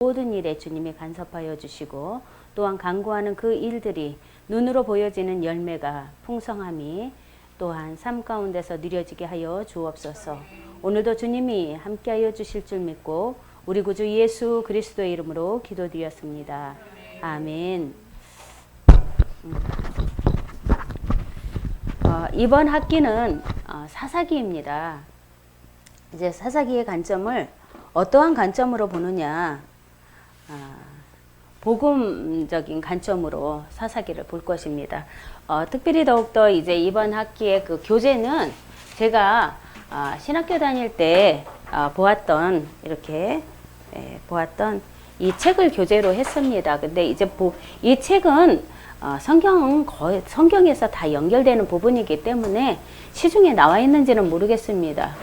모든 일에 주님이 간섭하여 주시고 또한 간구하는 그 일들이 눈으로 보여지는 열매가 풍성함이 또한 삶 가운데서 누려지게 하여 주옵소서. 오늘도 주님이 함께하여 주실 줄 믿고 우리 구주 예수 그리스도의 이름으로 기도드렸습니다. 아멘. 이번 학기는 사사기입니다. 이제 사사기의 관점을 어떠한 관점으로 보느냐, 복음적인 관점으로 사사기를 볼 것입니다. 특별히 더욱더 이제 이번 학기의 그 교재는 제가 신학교 다닐 때 보았던 이 책을 교재로 했습니다. 근데 이제 이 책은 성경에서 다 연결되는 부분이기 때문에 시중에 나와 있는지는 모르겠습니다.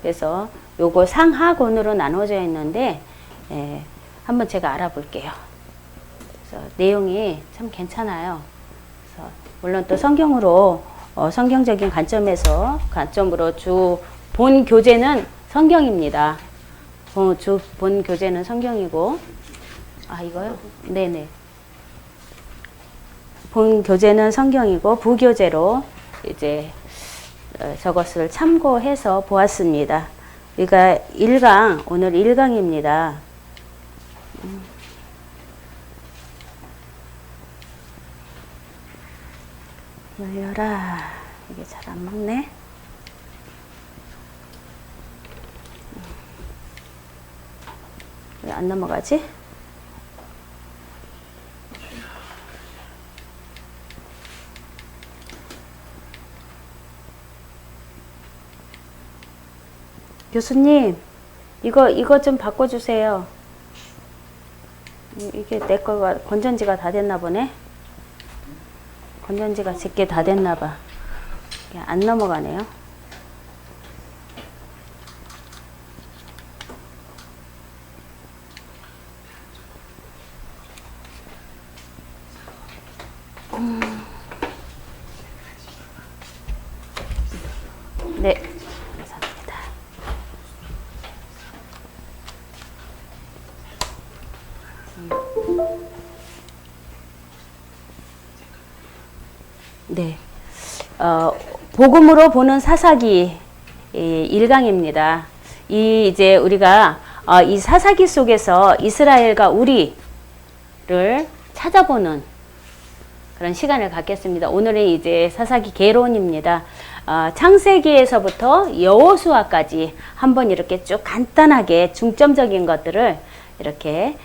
그래서 요거 상하권으로 나눠져 있는데 한번 제가 알아볼게요. 그래서 내용이 참 괜찮아요. 그래서 물론 또 성경으로 성경적인 관점으로 주 본 교재는 성경입니다. 주 본 교재는 성경이고, 이거요? 네네. 본 교재는 성경이고 부교재로 이제 저것을 참고해서 보았습니다. 그러니까 오늘 1강입니다. 열려라. 이게 잘 안 먹네. 왜 안 넘어가지? 교수님, 이거 좀 바꿔주세요. 이게 내 거가 건전지가 다 됐나 보네. 건전지가 제게 다 됐나 봐. 안 넘어가네요. 네, 감사합니다. 네, 복음으로 보는 사사기 1강입니다. 이제 우리가 이 사사기 속에서 이스라엘과 우리를 찾아보는 그런 시간을 갖겠습니다. 오늘은 이제 사사기 개론입니다. 창세기에서부터 여호수아까지 한번 이렇게 쭉 간단하게 중점적인 것들을 이렇게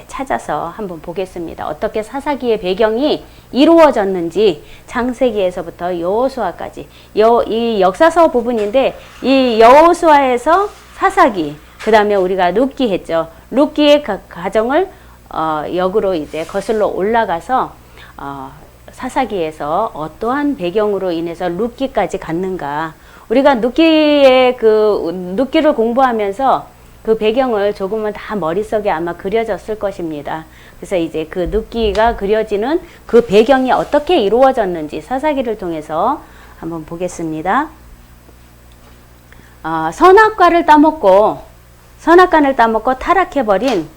찾아서 한번 보겠습니다. 어떻게 사사기의 배경이 이루어졌는지 창세기에서부터 여호수아까지 이 역사서 부분인데 이 여호수아에서 사사기 그 다음에 우리가 룻기 했죠. 룻기의 과정을 역으로 이제 거슬러 올라가서 사사기에서 어떠한 배경으로 인해서 룻기까지 갔는가. 우리가 룻기를 공부하면서 그 배경을 조금은 다 머릿속에 아마 그려졌을 것입니다. 그래서 이제 그 룻기가 그려지는 그 배경이 어떻게 이루어졌는지 사사기를 통해서 한번 보겠습니다. 선악과를 따먹고 타락해버린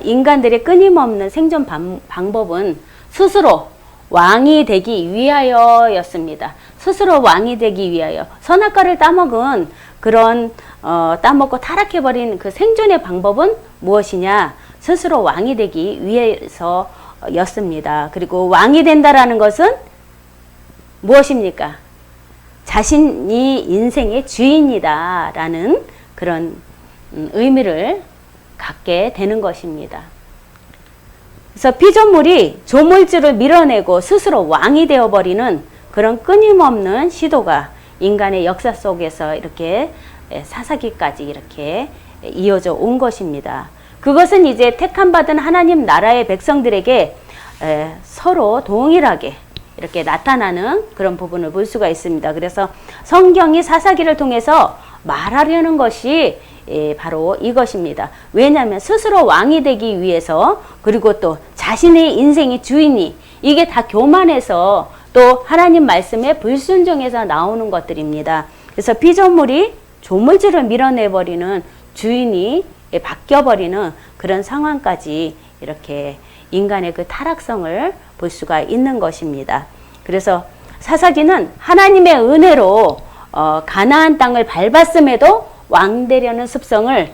인간들의 끊임없는 생존 방법은 스스로 왕이 되기 위하여였습니다. 스스로 왕이 되기 위하여. 선악과를 따먹은 따먹고 타락해버린 그 생존의 방법은 무엇이냐? 스스로 왕이 되기 위해서였습니다. 그리고 왕이 된다라는 것은 무엇입니까? 자신이 인생의 주인이다라는 그런 의미를 갖게 되는 것입니다. 그래서 피조물이 조물주를 밀어내고 스스로 왕이 되어버리는 그런 끊임없는 시도가 인간의 역사 속에서 이렇게 사사기까지 이렇게 이어져 온 것입니다. 그것은 이제 택함받은 하나님 나라의 백성들에게 서로 동일하게 이렇게 나타나는 그런 부분을 볼 수가 있습니다. 그래서 성경이 사사기를 통해서 말하려는 것이 바로 이것입니다. 왜냐하면 스스로 왕이 되기 위해서 그리고 또 자신의 인생의 주인이 이게 다 교만해서 또 하나님 말씀에 불순종해서 나오는 것들입니다. 그래서 피조물이 조물주를 밀어내버리는 주인이 바뀌어버리는 그런 상황까지 이렇게 인간의 그 타락성을 볼 수가 있는 것입니다. 그래서 사사기는 하나님의 은혜로 가나안 땅을 밟았음에도 왕되려는 습성을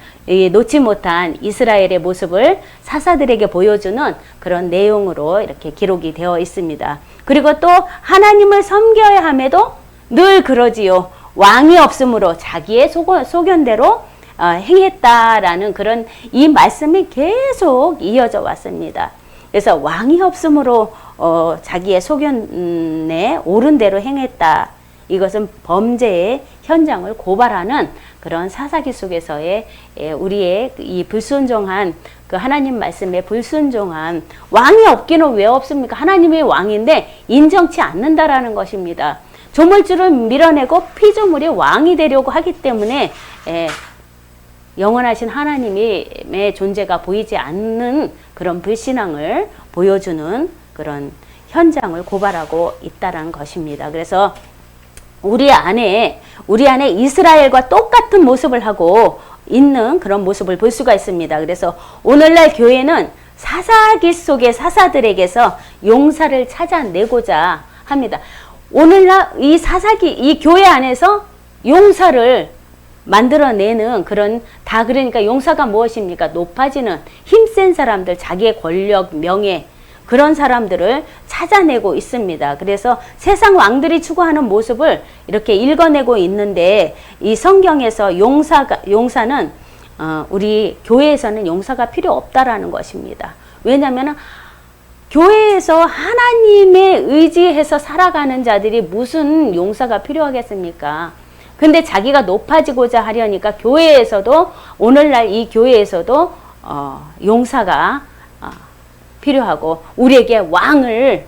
놓지 못한 이스라엘의 모습을 사사들에게 보여주는 그런 내용으로 이렇게 기록이 되어 있습니다. 그리고 또 하나님을 섬겨야 함에도 늘 그러지요. 왕이 없으므로 자기의 소견대로 행했다라는 그런 이 말씀이 계속 이어져 왔습니다. 그래서 왕이 없으므로 자기의 소견에 옳은 대로 행했다. 이것은 범죄의 현장을 고발하는 그런 사사기 속에서의 우리의 이 불순종한 그 하나님 말씀에 불순종한 왕이 없기는 왜 없습니까? 하나님이 왕인데 인정치 않는다라는 것입니다. 조물주를 밀어내고 피조물이 왕이 되려고 하기 때문에 영원하신 하나님의 존재가 보이지 않는 그런 불신앙을 보여주는 그런 현장을 고발하고 있다는 것입니다. 그래서 우리 안에 이스라엘과 똑같은 모습을 하고 있는 그런 모습을 볼 수가 있습니다. 그래서 오늘날 교회는 사사기 속의 사사들에게서 용사를 찾아내고자 합니다. 오늘날 이 사사기, 이 교회 안에서 용사를 만들어내는 그런, 그러니까 용사가 무엇입니까? 높아지는 힘센 사람들, 자기의 권력, 명예, 그런 사람들을 찾아내고 있습니다. 그래서 세상 왕들이 추구하는 모습을 이렇게 읽어내고 있는데, 이 성경에서 용사는 우리 교회에서는 용사가 필요 없다라는 것입니다. 왜냐하면 교회에서 하나님에 의지해서 살아가는 자들이 무슨 용사가 필요하겠습니까? 근데 자기가 높아지고자 하려니까 교회에서도, 오늘날 이 교회에서도 용사가 필요하고 우리에게 왕을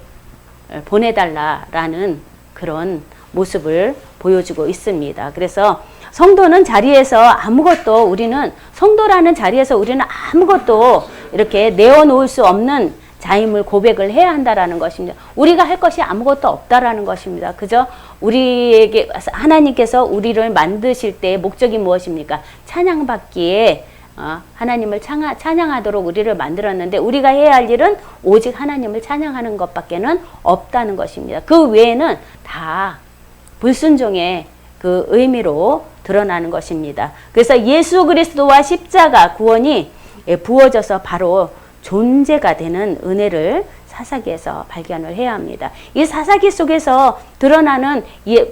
보내달라라는 그런 모습을 보여주고 있습니다. 그래서 성도는 우리는 성도라는 자리에서 우리는 아무것도 이렇게 내어놓을 수 없는 자임을 고백을 해야 한다라는 것입니다. 우리가 할 것이 아무것도 없다라는 것입니다. 그저 우리에게 하나님께서 우리를 만드실 때의 목적이 무엇입니까? 찬양받기에 하나님을 찬양하도록 우리를 만들었는데, 우리가 해야 할 일은 오직 하나님을 찬양하는 것밖에는 없다는 것입니다. 그 외에는 다 불순종의 그 의미로 드러나는 것입니다. 그래서 예수 그리스도와 십자가 구원이 부어져서 바로 존재가 되는 은혜를 사사기에서 발견을 해야 합니다. 이 사사기 속에서 드러나는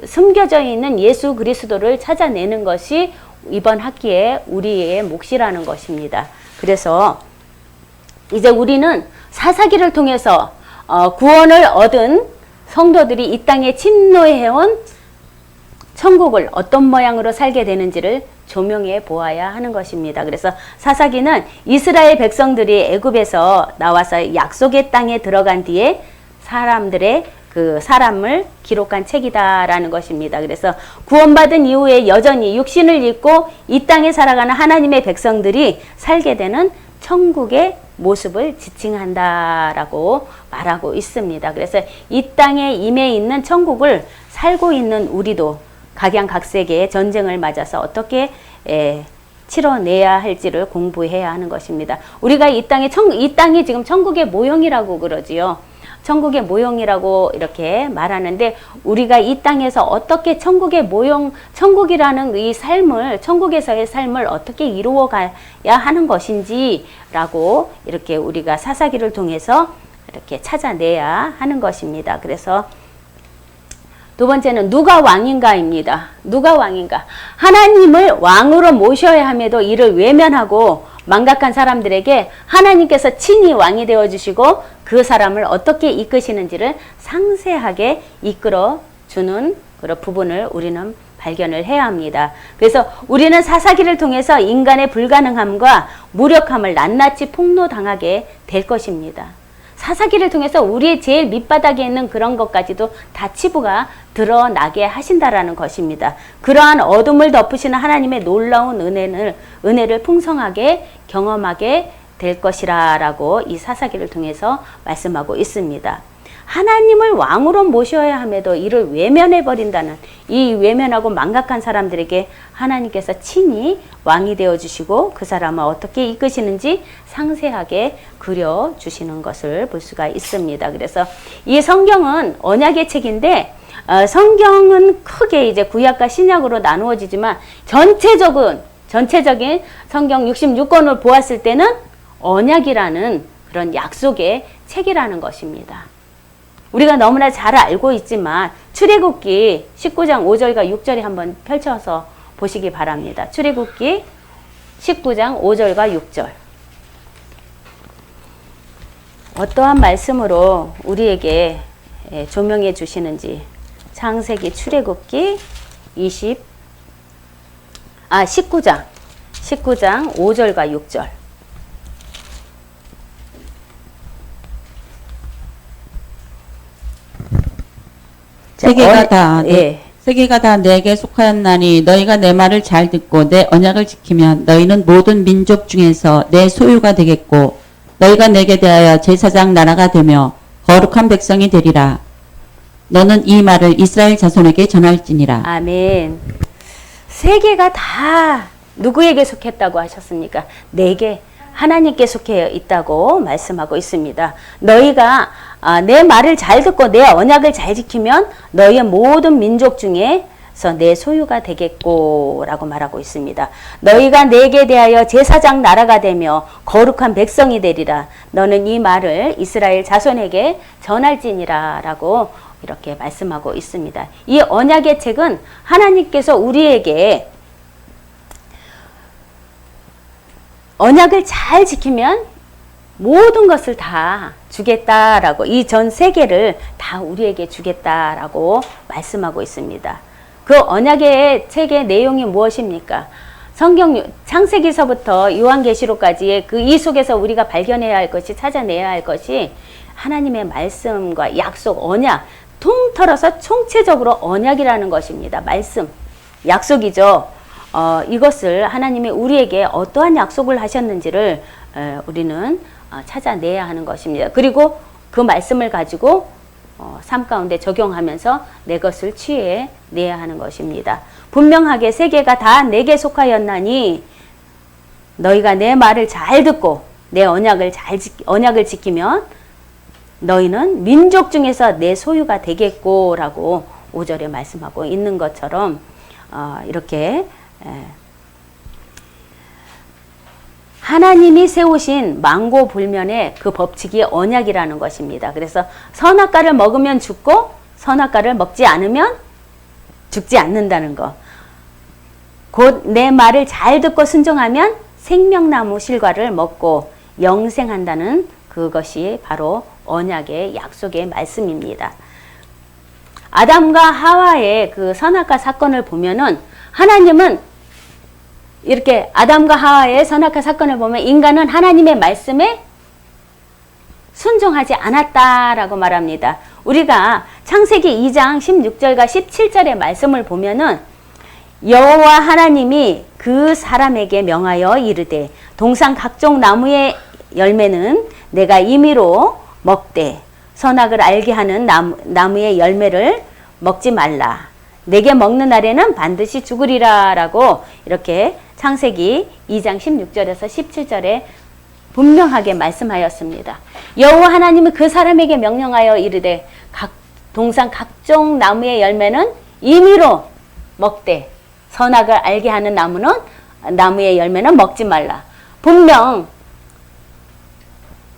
숨겨져 있는 예수 그리스도를 찾아내는 것이 이번 학기에 우리의 몫이라는 것입니다. 그래서 이제 우리는 사사기를 통해서 구원을 얻은 성도들이 이 땅에 침노해온 천국을 어떤 모양으로 살게 되는지를 조명해 보아야 하는 것입니다. 그래서 사사기는 이스라엘 백성들이 애굽에서 나와서 약속의 땅에 들어간 뒤에 사람을 기록한 책이다라는 것입니다. 그래서 구원받은 이후에 여전히 육신을 입고 이 땅에 살아가는 하나님의 백성들이 살게 되는 천국의 모습을 지칭한다라고 말하고 있습니다. 그래서 이 땅에 임해 있는 천국을 살고 있는 우리도 각양각색의 전쟁을 맞아서 어떻게 치러내야 할지를 공부해야 하는 것입니다. 우리가 이 땅이 지금 천국의 모형이라고 그러지요. 천국의 모형이라고 이렇게 말하는데, 우리가 이 땅에서 어떻게 천국의 모형, 천국이라는 이 삶을, 천국에서의 삶을 어떻게 이루어 가야 하는 것인지라고 이렇게 우리가 사사기를 통해서 이렇게 찾아내야 하는 것입니다. 그래서 두 번째는 누가 왕인가입니다. 누가 왕인가? 하나님을 왕으로 모셔야 함에도 이를 외면하고 망각한 사람들에게 하나님께서 친히 왕이 되어주시고 그 사람을 어떻게 이끄시는지를 상세하게 이끌어 주는 그런 부분을 우리는 발견을 해야 합니다. 그래서 우리는 사사기를 통해서 인간의 불가능함과 무력함을 낱낱이 폭로당하게 될 것입니다. 사사기를 통해서 우리의 제일 밑바닥에 있는 그런 것까지도 다 치부가 드러나게 하신다라는 것입니다. 그러한 어둠을 덮으시는 하나님의 놀라운 은혜를 풍성하게 경험하게 될 것이라고 이 사사기를 통해서 말씀하고 있습니다. 하나님을 왕으로 모셔야 함에도 이를 외면해 버린다는, 이 외면하고 망각한 사람들에게 하나님께서 친히 왕이 되어 주시고 그 사람을 어떻게 이끄시는지 상세하게 그려 주시는 것을 볼 수가 있습니다. 그래서 이 성경은 언약의 책인데, 성경은 크게 이제 구약과 신약으로 나누어지지만 전체적인 성경 66권을 보았을 때는 언약이라는 그런 약속의 책이라는 것입니다. 우리가 너무나 잘 알고 있지만 출애굽기 19장 5절과 6절에 한번 펼쳐서 보시기 바랍니다. 출애굽기 19장 5절과 6절. 어떠한 말씀으로 우리에게 조명해 주시는지, 창세기 출애굽기 19장 5절과 6절. 세계가 다 내게 속하였나니 너희가 내 말을 잘 듣고 내 언약을 지키면 너희는 모든 민족 중에서 내 소유가 되겠고 너희가 내게 대하여 제사장 나라가 되며 거룩한 백성이 되리라. 너는 이 말을 이스라엘 자손에게 전할지니라. 아멘. 세계가 다 누구에게 속했다고 하셨습니까? 내게, 하나님께 속해 있다고 말씀하고 있습니다. 너희가 내 말을 잘 듣고 내 언약을 잘 지키면 너희의 모든 민족 중에서 내 소유가 되겠고 라고 말하고 있습니다. 너희가 내게 대하여 제사장 나라가 되며 거룩한 백성이 되리라. 너는 이 말을 이스라엘 자손에게 전할지니라 라고 이렇게 말씀하고 있습니다. 이 언약의 책은 하나님께서 우리에게 언약을 잘 지키면 모든 것을 다 주겠다라고, 이 전 세계를 다 우리에게 주겠다라고 말씀하고 있습니다. 그 언약의 책의 내용이 무엇입니까? 성경 창세기서부터 요한계시록까지의 그 이 속에서 우리가 발견해야 할 것이, 찾아내야 할 것이 하나님의 말씀과 약속, 언약, 통틀어서 총체적으로 언약이라는 것입니다. 말씀, 약속이죠. 이것을 하나님이 우리에게 어떠한 약속을 하셨는지를 우리는 찾아내야 하는 것입니다. 그리고 그 말씀을 가지고 삶 가운데 적용하면서 내 것을 취해내야 하는 것입니다. 분명하게 세계가 다 내게 속하였나니 너희가 내 말을 잘 듣고 내 언약을 지키면 너희는 민족 중에서 내 소유가 되겠고 라고 5절에 말씀하고 있는 것처럼 이렇게 하나님이 세우신 망고불면의 그 법칙이 언약이라는 것입니다. 그래서 선악과를 먹으면 죽고 선악과를 먹지 않으면 죽지 않는다는 것. 곧 내 말을 잘 듣고 순종하면 생명나무 실과를 먹고 영생한다는 그것이 바로 언약의 약속의 말씀입니다. 아담과 하와의 그 선악과 사건을 보면은 하나님은 이렇게 아담과 하와의 선악과 사건을 보면 인간은 하나님의 말씀에 순종하지 않았다라고 말합니다. 우리가 창세기 2장 16절과 17절의 말씀을 보면은 여호와 하나님이 그 사람에게 명하여 이르되 동산 각종 나무의 열매는 내가 임의로 먹되 선악을 알게 하는 나무의 열매를 먹지 말라. 내게 먹는 날에는 반드시 죽으리라 라고 이렇게 창세기 2장 16절에서 17절에 분명하게 말씀하였습니다. 여호와 하나님은 그 사람에게 명령하여 이르되 동산 각종 나무의 열매는 임의로 먹되 선악을 알게 하는 나무의 열매는 먹지 말라. 분명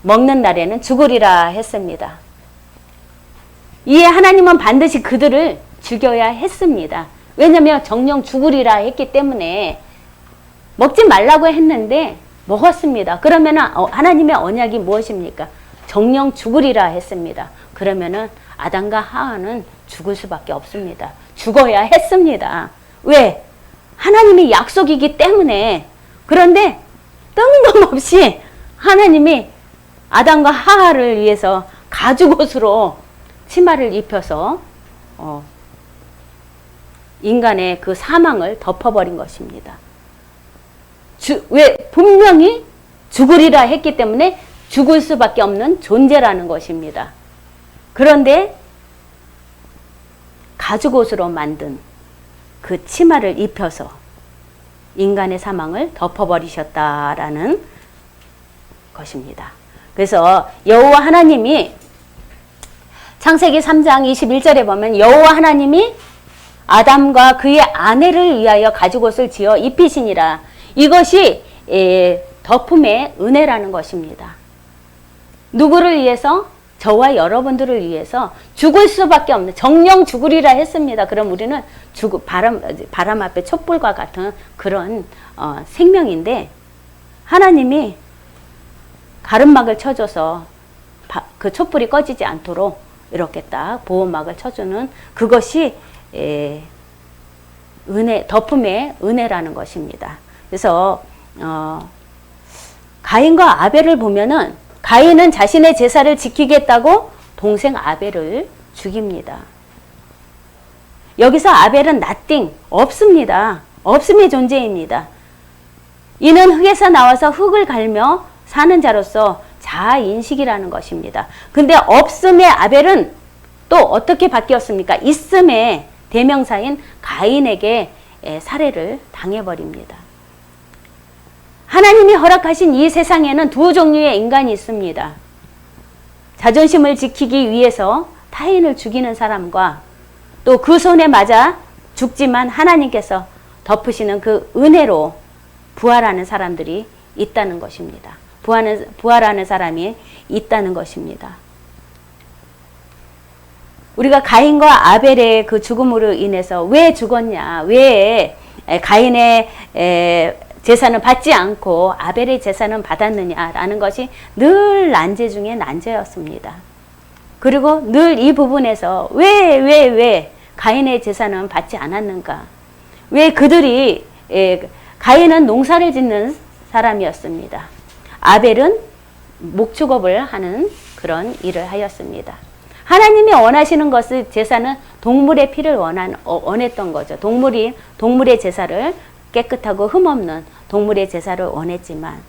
먹는 날에는 죽으리라 했습니다. 이에 하나님은 반드시 그들을 죽여야 했습니다. 왜냐하면 정령 죽으리라 했기 때문에 먹지 말라고 했는데 먹었습니다. 그러면 하나님의 언약이 무엇입니까? 정령 죽으리라 했습니다. 그러면은 아담과 하와는 죽을 수밖에 없습니다. 죽어야 했습니다. 왜? 하나님의 약속이기 때문에. 그런데 뜬금없이 하나님이 아담과 하와를 위해서 가죽옷으로 치마를 입혀서 인간의 그 사망을 덮어버린 것입니다. 왜? 분명히 죽으리라 했기 때문에 죽을 수밖에 없는 존재라는 것입니다. 그런데 가죽옷으로 만든 그 치마를 입혀서 인간의 사망을 덮어버리셨다라는 것입니다. 그래서 여호와 하나님이 창세기 3장 21절에 보면 여호와 하나님이 아담과 그의 아내를 위하여 가죽옷을 지어 입히시니라. 이것이 덮음의 은혜라는 것입니다. 누구를 위해서? 저와 여러분들을 위해서 죽을 수밖에 없는, 정령 죽으리라 했습니다. 그럼 우리는 바람 앞에 촛불과 같은 그런 생명인데, 하나님이 가름막을 쳐줘서 그 촛불이 꺼지지 않도록 이렇게 딱 보호막을 쳐주는 그것이 은혜, 덮음의 은혜라는 것입니다. 그래서 가인과 아벨을 보면은 가인은 자신의 제사를 지키겠다고 동생 아벨을 죽입니다. 여기서 아벨은 nothing, 없습니다. 없음의 존재입니다. 이는 흙에서 나와서 흙을 갈며 사는 자로서 자아인식이라는 것입니다. 근데 없음의 아벨은 또 어떻게 바뀌었습니까? 있음의 대명사인 가인에게 살해를 당해버립니다. 하나님이 허락하신 이 세상에는 두 종류의 인간이 있습니다. 자존심을 지키기 위해서 타인을 죽이는 사람과 또 그 손에 맞아 죽지만 하나님께서 덮으시는 그 은혜로 부활하는 사람들이 있다는 것입니다. 부활하는 사람이 있다는 것입니다. 우리가 가인과 아벨의 그 죽음으로 인해서 왜 죽었냐, 왜 가인의 제사는 받지 않고 아벨의 제사는 받았느냐라는 것이 늘 난제 중에 난제였습니다. 그리고 늘 이 부분에서 왜 가인의 제사는 받지 않았는가? 왜 그들이 가인은 농사를 짓는 사람이었습니다. 아벨은 목축업을 하는 그런 일을 하였습니다. 하나님이 원하시는 것을 제사는 동물의 피를 원했던 거죠. 동물의 제사를 깨끗하고 흠없는 동물의 제사를 원했지만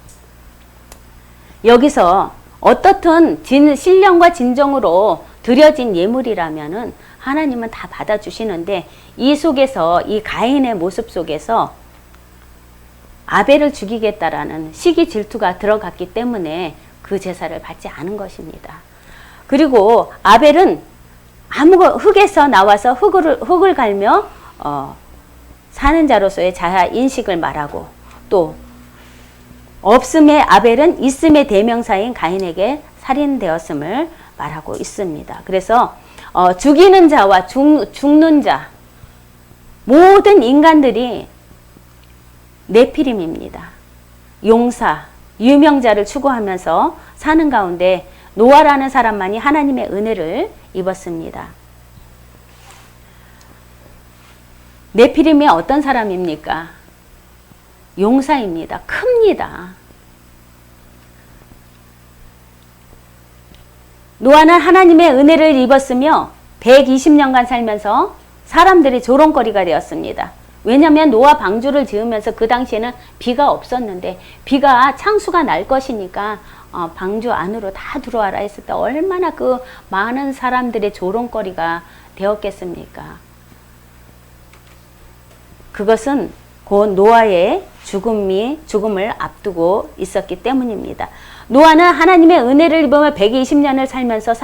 여기서 어떻든 신령과 진정으로 드려진 예물이라면은 하나님은 다 받아주시는데 이 속에서 이 가인의 모습 속에서 아벨을 죽이겠다라는 시기 질투가 들어갔기 때문에 그 제사를 받지 않은 것입니다. 그리고 아벨은 흙에서 나와서 흙을 갈며 사는 자로서의 자아 인식을 말하고 또 없음의 아벨은 있음의 대명사인 가인에게 살인되었음을 말하고 있습니다. 그래서 죽이는 자와 죽는 자 모든 인간들이 네피림입니다. 용사, 유명자를 추구하면서 사는 가운데 노아라는 사람만이 하나님의 은혜를 입었습니다. 네피림이 어떤 사람입니까? 용사입니다. 큽니다. 노아는 하나님의 은혜를 입었으며 120년간 살면서 사람들이 조롱거리가 되었습니다. 왜냐하면 노아 방주를 지으면서 그 당시에는 비가 없었는데 비가 창수가 날 것이니까 방주 안으로 다 들어와라 했을 때 얼마나 그 많은 사람들의 조롱거리가 되었겠습니까? 그것은 곧 노아의 죽음을 앞두고 있었기 때문입니다. 노아는 하나님의 은혜를 입으며 120년을 살면서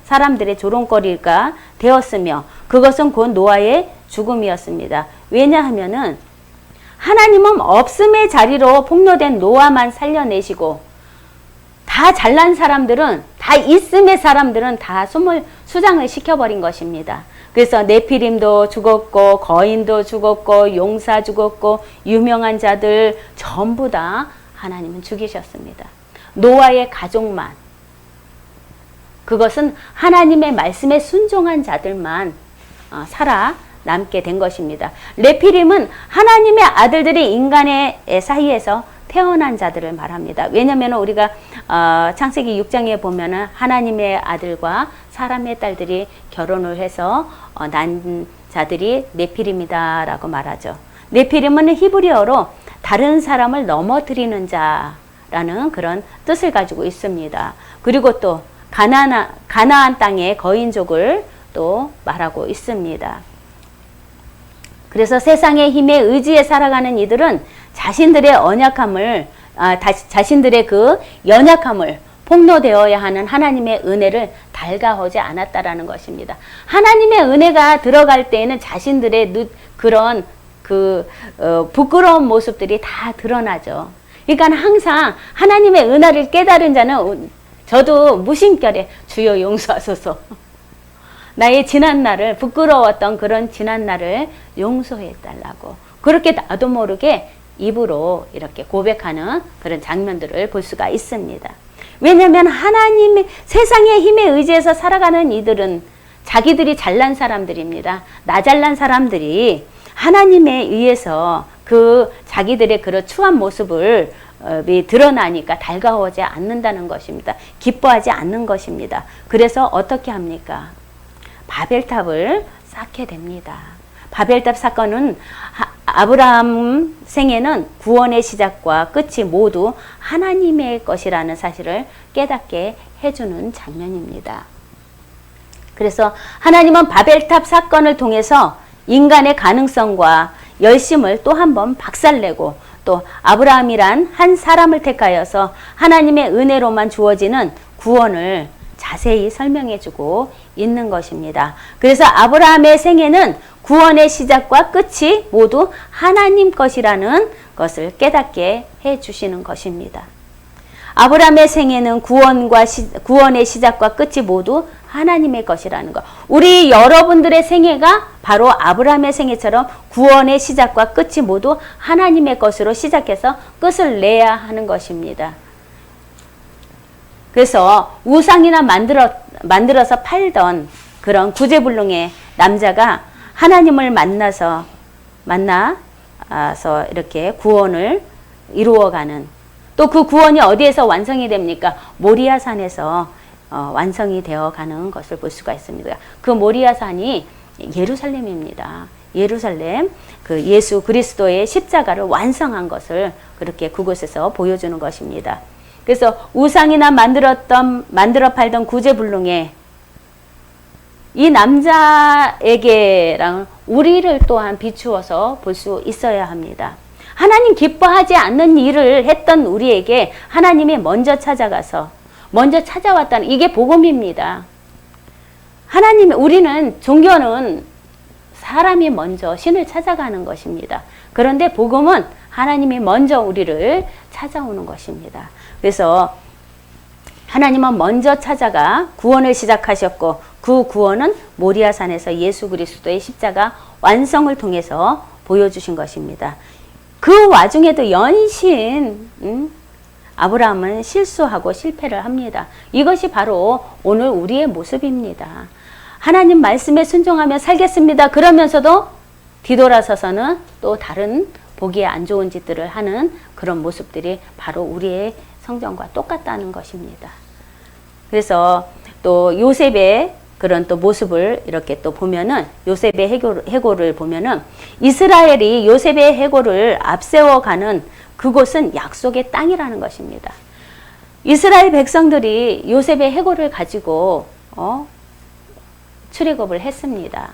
사람들의 조롱거리가 되었으며 그것은 곧 노아의 죽음이었습니다. 왜냐하면은 하나님은 없음의 자리로 폭로된 노아만 살려내시고 다 잘난 사람들은, 다 있음의 사람들은 다 수장을 시켜버린 것입니다. 그래서 네피림도 죽었고 거인도 죽었고 용사 죽었고 유명한 자들 전부 다 하나님은 죽이셨습니다. 노아의 가족만, 그것은 하나님의 말씀에 순종한 자들만 살아남게 된 것입니다. 네피림은 하나님의 아들들이 인간의 사이에서 태어난 자들을 말합니다. 왜냐하면 우리가 창세기 6장에 보면은 하나님의 아들과 사람의 딸들이 결혼을 해서 난 자들이 네피림이다라고 말하죠. 네피림은 히브리어로 다른 사람을 넘어뜨리는 자라는 그런 뜻을 가지고 있습니다. 그리고 또 가나안 땅의 거인족을 또 말하고 있습니다. 그래서 세상의 힘에 의지해 살아가는 이들은 자신들의 자신들의 그 연약함을 폭로되어야 하는 하나님의 은혜를 달가하지 않았다라는 것입니다. 하나님의 은혜가 들어갈 때에는 자신들의 그런 부끄러운 모습들이 다 드러나죠. 그러니까 항상 하나님의 은혜를 깨달은 자는 저도 무심결에 주여 용서하소서. 나의 지난날을 부끄러웠던 그런 지난날을 용서해달라고 그렇게 나도 모르게 입으로 이렇게 고백하는 그런 장면들을 볼 수가 있습니다. 왜냐하면 하나님의 세상의 힘에 의지해서 살아가는 이들은 자기들이 잘난 사람들입니다. 나 잘난 사람들이 하나님에 의해서 그 자기들의 그런 추한 모습을 드러나니까 달가워하지 않는다는 것입니다. 기뻐하지 않는 것입니다. 그래서 어떻게 합니까? 바벨탑을 쌓게 됩니다. 바벨탑 사건은 아브라함 생애는 구원의 시작과 끝이 모두 하나님의 것이라는 사실을 깨닫게 해주는 장면입니다. 그래서 하나님은 바벨탑 사건을 통해서 인간의 가능성과 열심을 또 한 번 박살내고 또 아브라함이란 한 사람을 택하여서 하나님의 은혜로만 주어지는 구원을 자세히 설명해주고 있는 것입니다. 그래서 아브라함의 생애는 구원의 시작과 끝이 모두 하나님 것이라는 것을 깨닫게 해주시는 것입니다. 아브라함의 생애는 구원의 시작과 끝이 모두 하나님의 것이라는 것. 우리 여러분들의 생애가 바로 아브라함의 생애처럼 구원의 시작과 끝이 모두 하나님의 것으로 시작해서 끝을 내야 하는 것입니다. 그래서 우상이나 만들어서 팔던 그런 구제불능의 남자가 하나님을 만나서 이렇게 구원을 이루어가는 또 그 구원이 어디에서 완성이 됩니까? 모리아산에서 완성이 되어가는 것을 볼 수가 있습니다. 그 모리아산이 예루살렘입니다. 예루살렘 그 예수 그리스도의 십자가를 완성한 것을 그렇게 그곳에서 보여주는 것입니다. 그래서 우상이나 만들어 팔던 구제불능의 이 남자에게랑 우리를 또한 비추어서 볼 수 있어야 합니다. 하나님 기뻐하지 않는 일을 했던 우리에게 하나님이 먼저 찾아왔다는 이게 복음입니다. 우리는 종교는 사람이 먼저 신을 찾아가는 것입니다. 그런데 복음은 하나님이 먼저 우리를 찾아오는 것입니다. 그래서 하나님은 먼저 찾아가 구원을 시작하셨고 그 구원은 모리아산에서 예수 그리스도의 십자가 완성을 통해서 보여주신 것입니다. 그 와중에도 아브라함은 실수하고 실패를 합니다. 이것이 바로 오늘 우리의 모습입니다. 하나님 말씀에 순종하며 살겠습니다. 그러면서도 뒤돌아서서는 또 다른 보기에 안 좋은 짓들을 하는 그런 모습들이 바로 우리의 성정과 똑같다는 것입니다. 그래서 또 요셉의 그런 또 모습을 이렇게 또 보면은 요셉의 해고를 보면은 이스라엘이 요셉의 해고를 앞세워가는 그곳은 약속의 땅이라는 것입니다. 이스라엘 백성들이 요셉의 해고를 가지고 출애굽을 했습니다.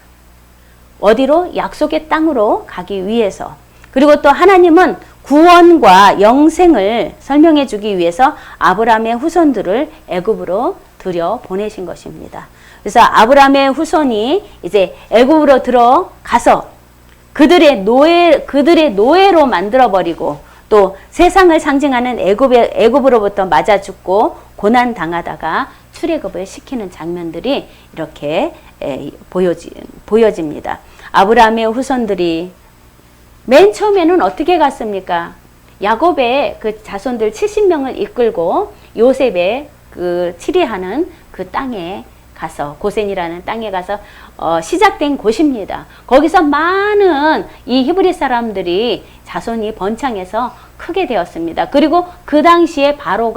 어디로? 약속의 땅으로 가기 위해서. 그리고 또 하나님은 구원과 영생을 설명해 주기 위해서 아브라함의 후손들을 애굽으로 들여 보내신 것입니다. 그래서 아브라함의 후손이 이제 애굽으로 들어가서 그들의 노예로 만들어 버리고 또 세상을 상징하는 애굽으로부터 맞아 죽고 고난 당하다가 출애굽을 시키는 장면들이 이렇게 보여집니다. 아브라함의 후손들이 맨 처음에는 어떻게 갔습니까? 야곱의 그 자손들 70명을 이끌고 요셉의 그 치리하는 그 땅에 가서 고센이라는 땅에 가서 시작된 곳입니다. 거기서 많은 이 히브리 사람들이 자손이 번창해서 크게 되었습니다. 그리고 그 당시에 바로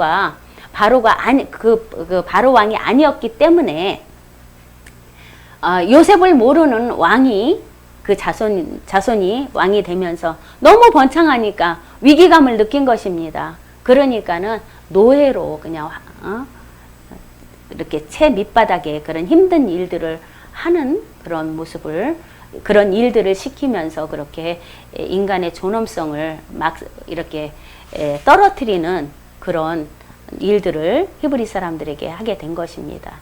왕이 아니었기 때문에 요셉을 모르는 왕이 그 자손이 왕이 되면서 너무 번창하니까 위기감을 느낀 것입니다. 그러니까는 노예로 그냥 이렇게 채 밑바닥에 그런 힘든 일들을 하는 그런 모습을, 그런 일들을 시키면서 그렇게 인간의 존엄성을 막 이렇게 떨어뜨리는 그런 일들을 히브리 사람들에게 하게 된 것입니다.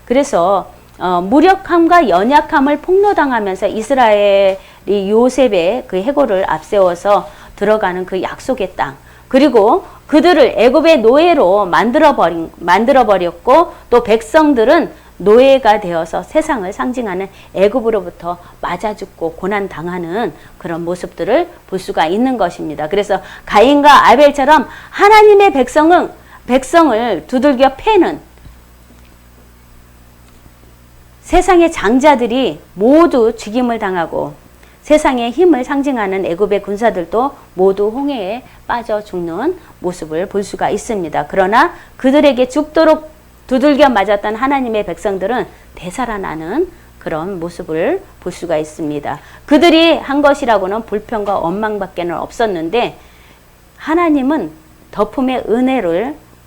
그래서 무력함과 연약함을 폭로당하면서 이스라엘이 요셉의 그 해골을 앞세워서 들어가는 그 약속의 땅, 그리고 그들을 애굽의 노예로 만들어 버렸고, 또 백성들은 노예가 되어서 세상을 상징하는 애굽으로부터 맞아 죽고 고난 당하는 그런 모습들을 볼 수가 있는 것입니다. 그래서 가인과 아벨처럼 하나님의 백성을 두들겨 패는 세상의 장자들이 모두 죽임을 당하고, 세상의 힘을 상징하는 애굽의 군사들도 모두 홍해에 빠져 죽는 모습을 볼 수가 있습니다. 그러나 그들에게 죽도록 두들겨 맞았던 하나님의 백성들은 되살아나는 그런 모습을 볼 수가 있습니다. 그들이 한 것이라고는 불평과 원망밖에는 없었는데, 하나님은 덮음의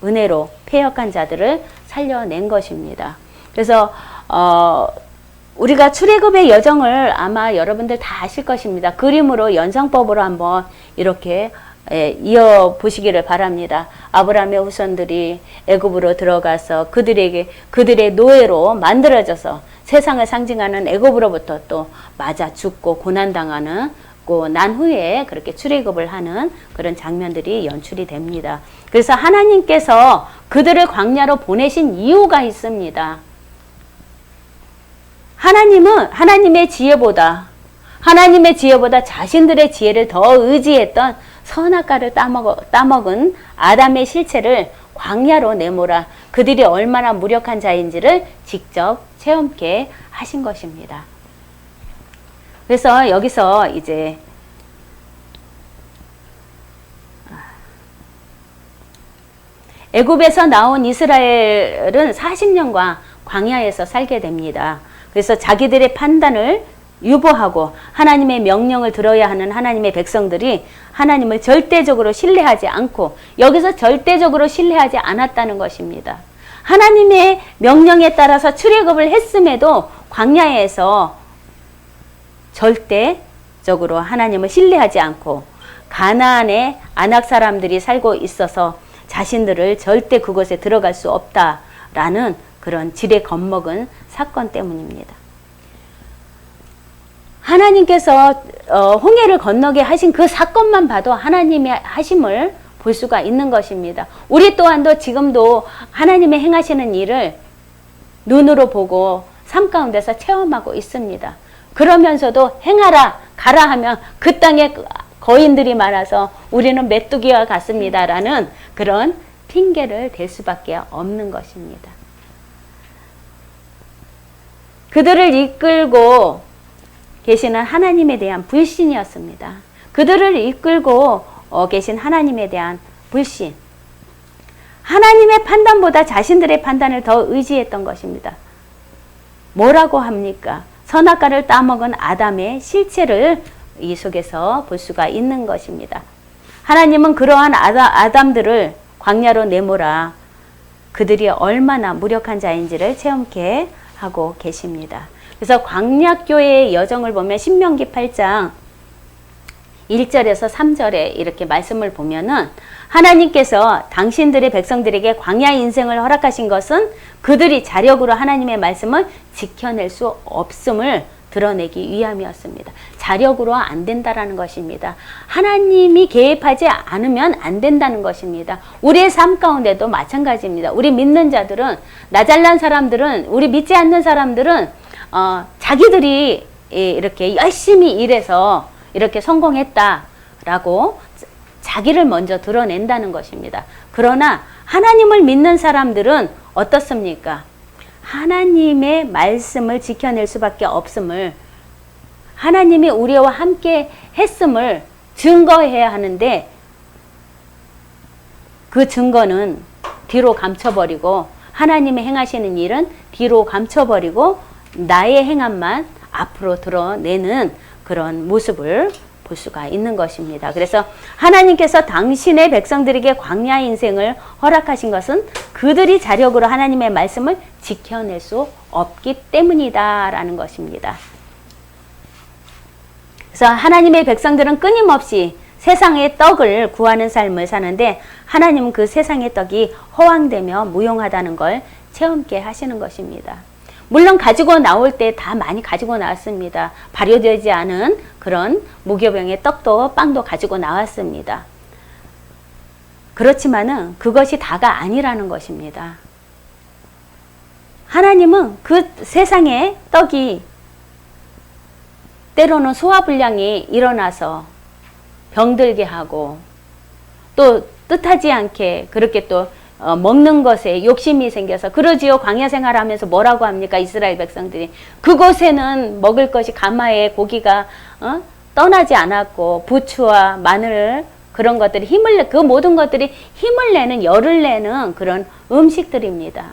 은혜로 패역한 자들을 살려낸 것입니다. 그래서 우리가 출애굽의 여정을 아마 여러분들 다 아실 것입니다. 그림으로 연상법으로 한번 이렇게 이어 보시기를 바랍니다. 아브라함의 후손들이 애굽으로 들어가서 그들의 노예로 만들어져서 세상을 상징하는 애굽으로부터 또 맞아 죽고 고난당하는 난 후에 그렇게 출애굽을 하는 그런 장면들이 연출이 됩니다. 그래서 하나님께서 그들을 광야로 보내신 이유가 있습니다. 하나님은 하나님의 지혜보다 자신들의 지혜를 더 의지했던 선악과를 따먹은 아담의 실체를 광야로 내몰아 그들이 얼마나 무력한 자인지를 직접 체험케 하신 것입니다. 그래서 여기서 이제 애굽에서 나온 이스라엘은 40년간 광야에서 살게 됩니다. 그래서 자기들의 판단을 유보하고 하나님의 명령을 들어야 하는 하나님의 백성들이 하나님을 절대적으로 신뢰하지 않고, 여기서 절대적으로 신뢰하지 않았다는 것입니다. 하나님의 명령에 따라서 출애굽을 했음에도 광야에서 절대적으로 하나님을 신뢰하지 않고 가나안에 아낙 사람들이 살고 있어서 자신들을 절대 그곳에 들어갈 수 없다라는 그런 지레 겁먹은 사건 때문입니다. 하나님께서 홍해를 건너게 하신 그 사건만 봐도 하나님의 하심을 볼 수가 있는 것입니다. 우리 또한도 지금도 하나님의 행하시는 일을 눈으로 보고 삶 가운데서 체험하고 있습니다. 그러면서도 행하라 가라 하면 그 땅에 거인들이 많아서 우리는 메뚜기와 같습니다라는 그런 핑계를 댈 수밖에 없는 것입니다. 그들을 이끌고 계시는 하나님에 대한 불신이었습니다. 그들을 이끌고 계신 하나님에 대한 불신. 하나님의 판단보다 자신들의 판단을 더 의지했던 것입니다. 뭐라고 합니까? 선악과를 따먹은 아담의 실체를 이 속에서 볼 수가 있는 것입니다. 하나님은 그러한 아담들을 광야로 내몰아 그들이 얼마나 무력한 자인지를 체험케 하고 계십니다. 그래서 광야교회의 여정을 보면 신명기 8장 1절에서 3절에 이렇게 말씀을 보면은 하나님께서 당신들의 백성들에게 광야 인생을 허락하신 것은 그들이 자력으로 하나님의 말씀을 지켜낼 수 없음을 드러내기 위함이었습니다. 자력으로 안 된다라는 것입니다. 하나님이 개입하지 않으면 안 된다는 것입니다. 우리의 삶 가운데도 마찬가지입니다. 우리 믿는 자들은, 나 잘난 사람들은, 우리 믿지 않는 사람들은 자기들이 이렇게 열심히 일해서 이렇게 성공했다라고 자기를 먼저 드러낸다는 것입니다. 그러나 하나님을 믿는 사람들은 어떻습니까? 하나님의 말씀을 지켜낼 수밖에 없음을, 하나님이 우리와 함께 했음을 증거해야 하는데, 그 증거는 뒤로 감춰버리고, 하나님의 행하시는 일은 뒤로 감춰버리고 나의 행함만 앞으로 드러내는 그런 모습을 볼 수가 있는 것입니다. 그래서 하나님께서 당신의 백성들에게 광야 인생을 허락하신 것은 그들이 자력으로 하나님의 말씀을 지켜낼 수 없기 때문이다라는 것입니다. 그래서 하나님의 백성들은 끊임없이 세상의 떡을 구하는 삶을 사는데 하나님은 그 세상의 떡이 허황되며 무용하다는 걸 체험케 하시는 것입니다. 물론 가지고 나올 때 다 많이 가지고 나왔습니다. 발효되지 않은 그런 무교병의 떡도 빵도 가지고 나왔습니다. 그렇지만은 그것이 다가 아니라는 것입니다. 하나님은 그 세상의 떡이 때로는 소화불량이 일어나서 병들게 하고 또 뜻하지 않게 그렇게 또 먹는 것에 욕심이 생겨서 그러지요. 광야 생활하면서 뭐라고 합니까? 이스라엘 백성들이 그곳에는 먹을 것이 가마에 고기가 떠나지 않았고 부추와 마늘 그런 것들이 그 모든 것들이 힘을 내는 열을 내는 그런 음식들입니다.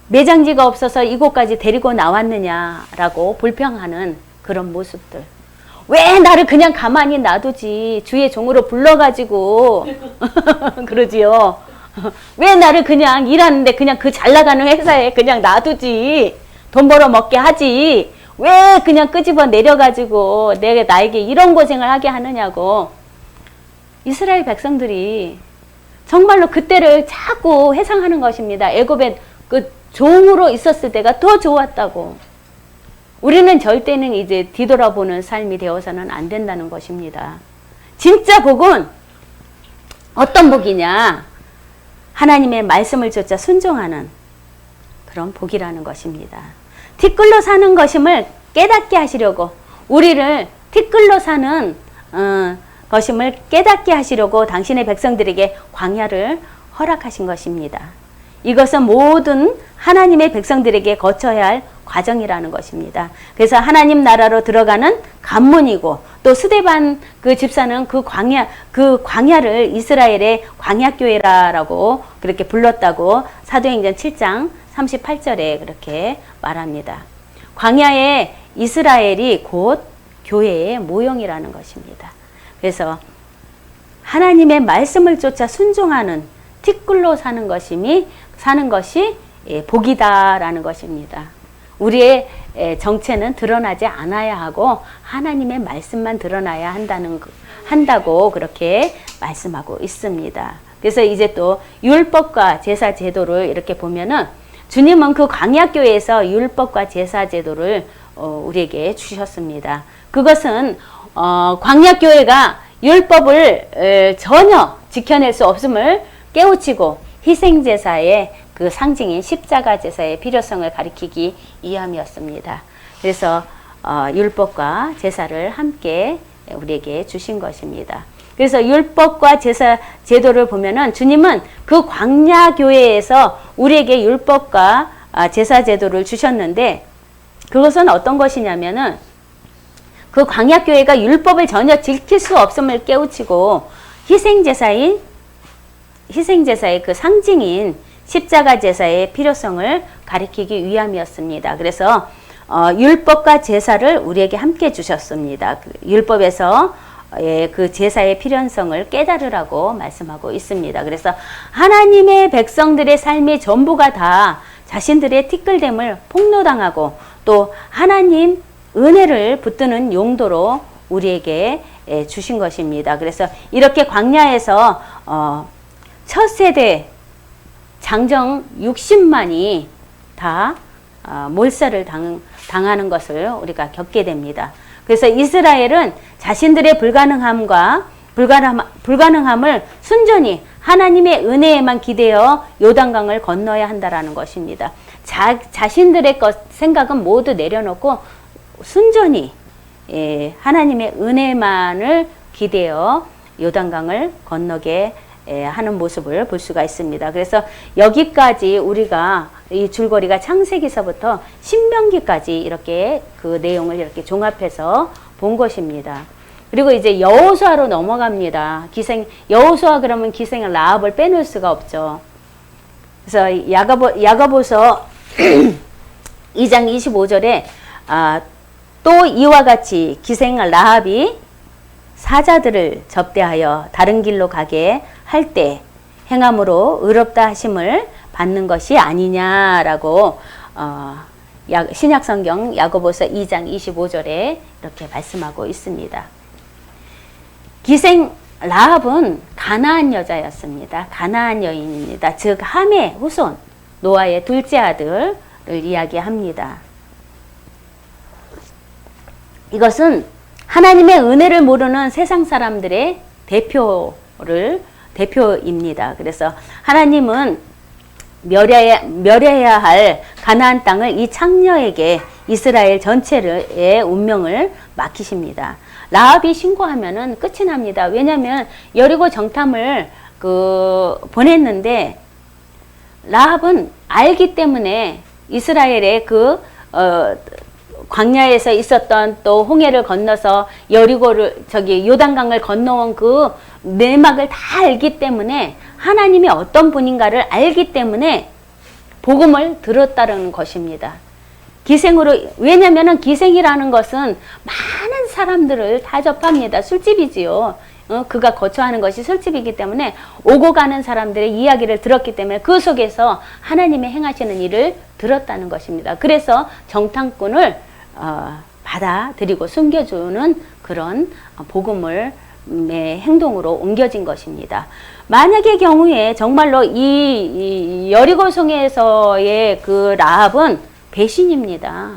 매장지가 없어서 이곳까지 데리고 나왔느냐라고 불평하는 그런 모습들. 왜 나를 그냥 가만히 놔두지? 주의 종으로 불러가지고 그러지요. 왜 나를 그냥 일하는데 그냥 그 잘 나가는 회사에 그냥 놔두지? 돈 벌어 먹게 하지? 왜 그냥 끄집어 내려가지고 나에게 이런 고생을 하게 하느냐고. 이스라엘 백성들이 정말로 그때를 자꾸 회상하는 것입니다. 애굽에 그 종으로 있었을 때가 더 좋았다고. 우리는 절대는 이제 뒤돌아보는 삶이 되어서는 안 된다는 것입니다. 진짜 복은 어떤 복이냐? 하나님의 말씀을 쫓아 순종하는 그런 복이라는 것입니다. 티끌로 사는 것임을 깨닫게 하시려고 우리를 티끌로 사는 것임을 깨닫게 하시려고 당신의 백성들에게 광야를 허락하신 것입니다. 이것은 모든 하나님의 백성들에게 거쳐야 할 과정이라는 것입니다. 그래서 하나님 나라로 들어가는 관문이고 또 스데반 그 집사는 그 광야를 이스라엘의 광야교회라고 그렇게 불렀다고 사도행전 7장 38절에 그렇게 말합니다. 광야의 이스라엘이 곧 교회의 모형이라는 것입니다. 그래서 하나님의 말씀을 쫓아 순종하는 티끌로 사는 것이 복이다라는 것입니다. 우리의 정체는 드러나지 않아야 하고 하나님의 말씀만 드러나야 한다고 그렇게 말씀하고 있습니다. 그래서 이제 또 율법과 제사 제도를 이렇게 보면은 주님은 그 광야교회에서 율법과 제사 제도를 우리에게 주셨습니다. 그것은 광야교회가 율법을 전혀 지켜낼 수 없음을 깨우치고 희생제사의 그 상징인 십자가 제사의 필요성을 가리키기 위함이었습니다. 그래서 율법과 제사를 함께 우리에게 주신 것입니다. 그래서 율법과 제사 제도를 보면은 주님은 그 광야 교회에서 우리에게 율법과 제사 제도를 주셨는데 그것은 어떤 것이냐면은 그 광야 교회가 율법을 전혀 지킬 수 없음을 깨우치고 희생제사의 그 상징인 십자가 제사의 필요성을 가리키기 위함이었습니다. 그래서 율법과 제사를 우리에게 함께 주셨습니다. 율법에서 그 제사의 필요성을 깨달으라고 말씀하고 있습니다. 그래서 하나님의 백성들의 삶이 전부가 다 자신들의 티끌됨을 폭로당하고 또 하나님 은혜를 붙드는 용도로 우리에게 주신 것입니다. 그래서 이렇게 광야에서 첫 세대 장정 60만이 다 몰살을 당하는 것을 우리가 겪게 됩니다. 그래서 이스라엘은 자신들의 불가능함을 순전히 하나님의 은혜에만 기대어 요단강을 건너야 한다라는 것입니다. 자신들의 생각은 모두 내려놓고 순전히 하나님의 은혜만을 기대어 요단강을 건너게 하는 모습을 볼 수가 있습니다. 그래서 여기까지 우리가 이 줄거리가 창세기서부터 신명기까지 이렇게 그 내용을 이렇게 종합해서 본 것입니다. 그리고 이제 여호수아로 넘어갑니다. 여호수아 그러면 기생을 라합을 빼놓을 수가 없죠. 그래서 야고보서 2장 25절에 또 이와 같이 기생 라합이 사자들을 접대하여 다른 길로 가게 할 때 행함으로 의롭다 하심을 받는 것이 아니냐라고 신약성경 야고보서 2장 25절에 이렇게 말씀하고 있습니다. 기생 라합은 가나안 여자였습니다. 가나안 여인입니다. 즉 함의 후손, 노아의 둘째 아들을 이야기합니다. 이것은 하나님의 은혜를 모르는 세상 사람들의 대표입니다. 그래서 하나님은 멸해야 할 가나안 땅을 이 창녀에게 이스라엘 전체의 운명을 맡기십니다. 라합이 신고하면은 끝이 납니다. 왜냐하면 여리고 정탐을 보냈는데 라합은 알기 때문에 이스라엘의 광야에서 있었던 또 홍해를 건너서 여리고를 요단강을 건너온 그 내막을 다 알기 때문에 하나님이 어떤 분인가를 알기 때문에 복음을 들었다는 것입니다. 왜냐면은 기생이라는 것은 많은 사람들을 다 접합니다. 술집이지요. 그가 거처하는 것이 술집이기 때문에 오고 가는 사람들의 이야기를 들었기 때문에 그 속에서 하나님의 행하시는 일을 들었다는 것입니다. 그래서 정탐꾼을 받아들이고 숨겨주는 그런 복음의 행동으로 옮겨진 것입니다. 만약의 경우에 정말로 이 여리고성에서의 그 라합은 배신입니다.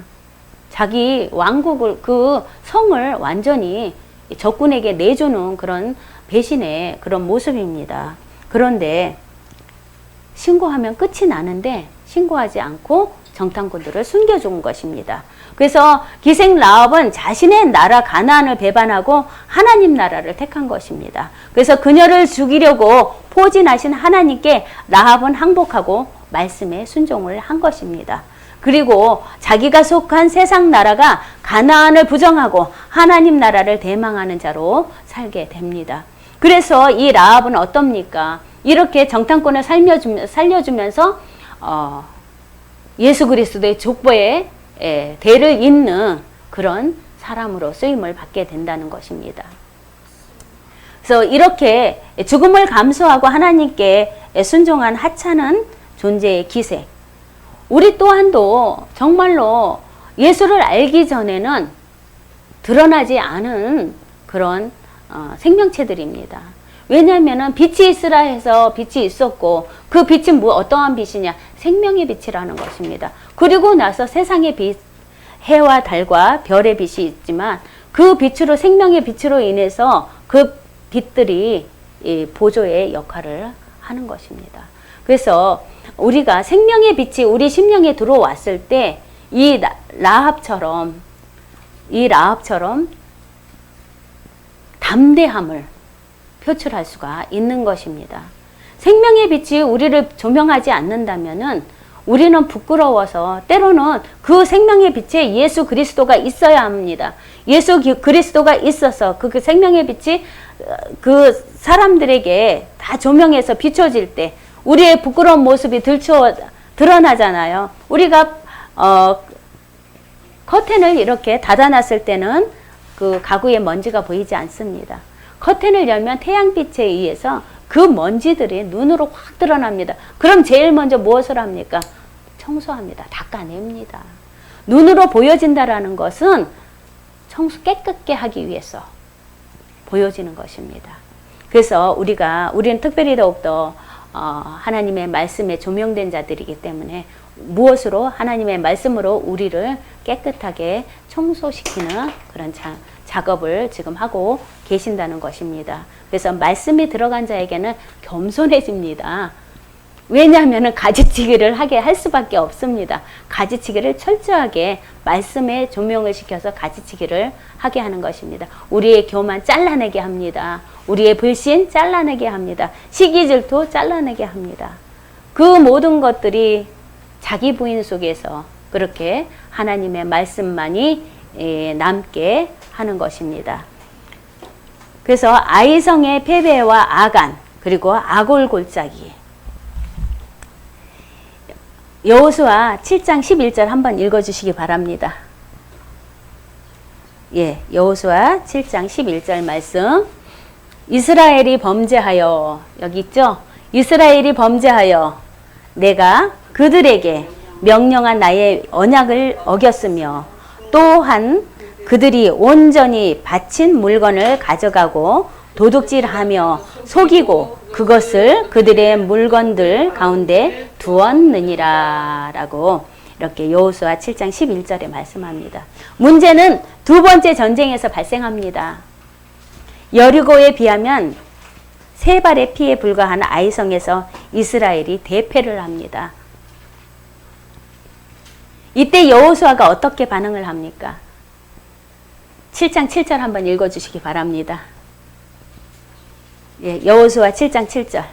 자기 왕국을 그 성을 완전히 적군에게 내주는 그런 배신의 그런 모습입니다. 그런데 신고하면 끝이 나는데 신고하지 않고 정탐꾼들을 숨겨준 것입니다. 그래서 기생 라합은 자신의 나라 가나안을 배반하고 하나님 나라를 택한 것입니다. 그래서 그녀를 죽이려고 포진하신 하나님께 라합은 항복하고 말씀에 순종을 한 것입니다. 그리고 자기가 속한 세상 나라가 가나안을 부정하고 하나님 나라를 대망하는 자로 살게 됩니다. 그래서 이 라합은 어떻습니까? 이렇게 정탐꾼을 살려주면서 예수 그리스도의 족보에 대를 잇는 그런 사람으로 쓰임을 받게 된다는 것입니다. 그래서 이렇게 죽음을 감수하고 하나님께 순종한 하찮은 존재의 기생, 우리 또한도 정말로 예수를 알기 전에는 드러나지 않은 그런 생명체들입니다. 왜냐하면 빛이 있으라 해서 빛이 있었고 그 빛은 어떠한 빛이냐? 생명의 빛이라는 것입니다. 그리고 나서 세상의 빛, 해와 달과 별의 빛이 있지만 그 빛으로 생명의 빛으로 인해서 그 빛들이 보조의 역할을 하는 것입니다. 그래서 우리가 생명의 빛이 우리 심령에 들어왔을 때 이 라합처럼 담대함을 표출할 수가 있는 것입니다. 생명의 빛이 우리를 조명하지 않는다면은 우리는 부끄러워서 때로는 그 생명의 빛에 예수 그리스도가 있어야 합니다. 예수 그리스도가 있어서 그 생명의 빛이 그 사람들에게 다 조명해서 비춰질 때 우리의 부끄러운 모습이 드러나잖아요. 우리가 커튼을 이렇게 닫아놨을 때는 그 가구에 먼지가 보이지 않습니다. 커튼을 열면 태양빛에 의해서 그 먼지들이 눈으로 확 드러납니다. 그럼 제일 먼저 무엇을 합니까? 청소합니다. 닦아냅니다. 눈으로 보여진다라는 것은 청소 깨끗게 하기 위해서 보여지는 것입니다. 그래서 우리는 특별히 더욱더 하나님의 말씀에 조명된 자들이기 때문에 무엇으로? 하나님의 말씀으로 우리를 깨끗하게 청소시키는 그런 작업을 지금 하고 계신다는 것입니다. 그래서 말씀이 들어간 자에게는 겸손해집니다. 왜냐하면 가지치기를 하게 할 수밖에 없습니다. 가지치기를 철저하게 말씀에 조명을 시켜서 가지치기를 하게 하는 것입니다. 우리의 교만 잘라내게 합니다. 우리의 불신 잘라내게 합니다. 시기 질투 잘라내게 합니다. 그 모든 것들이 자기 부인 속에서 그렇게 하나님의 말씀만이 남게 하는 것입니다. 그래서 아이성의 패배와 아간 그리고 아골 골짜기, 여호수아 7장 11절 한번 읽어주시기 바랍니다. 여호수아 7장 11절 말씀. 이스라엘이 범죄하여, 여기 있죠? 이스라엘이 범죄하여 내가 그들에게 명령한 나의 언약을 어겼으며 또한 그들이 온전히 바친 물건을 가져가고 도둑질하며 속이고 그것을 그들의 물건들 가운데 두었느니라 라고 이렇게 여호수아 7장 11절에 말씀합니다. 문제는 두 번째 전쟁에서 발생합니다. 여리고에 비하면 세 발의 피에 불과한 아이성에서 이스라엘이 대패를 합니다. 이때 여호수아가 어떻게 반응을 합니까? 7장 7절 한번 읽어주시기 바랍니다. 여호수아 7장 7절.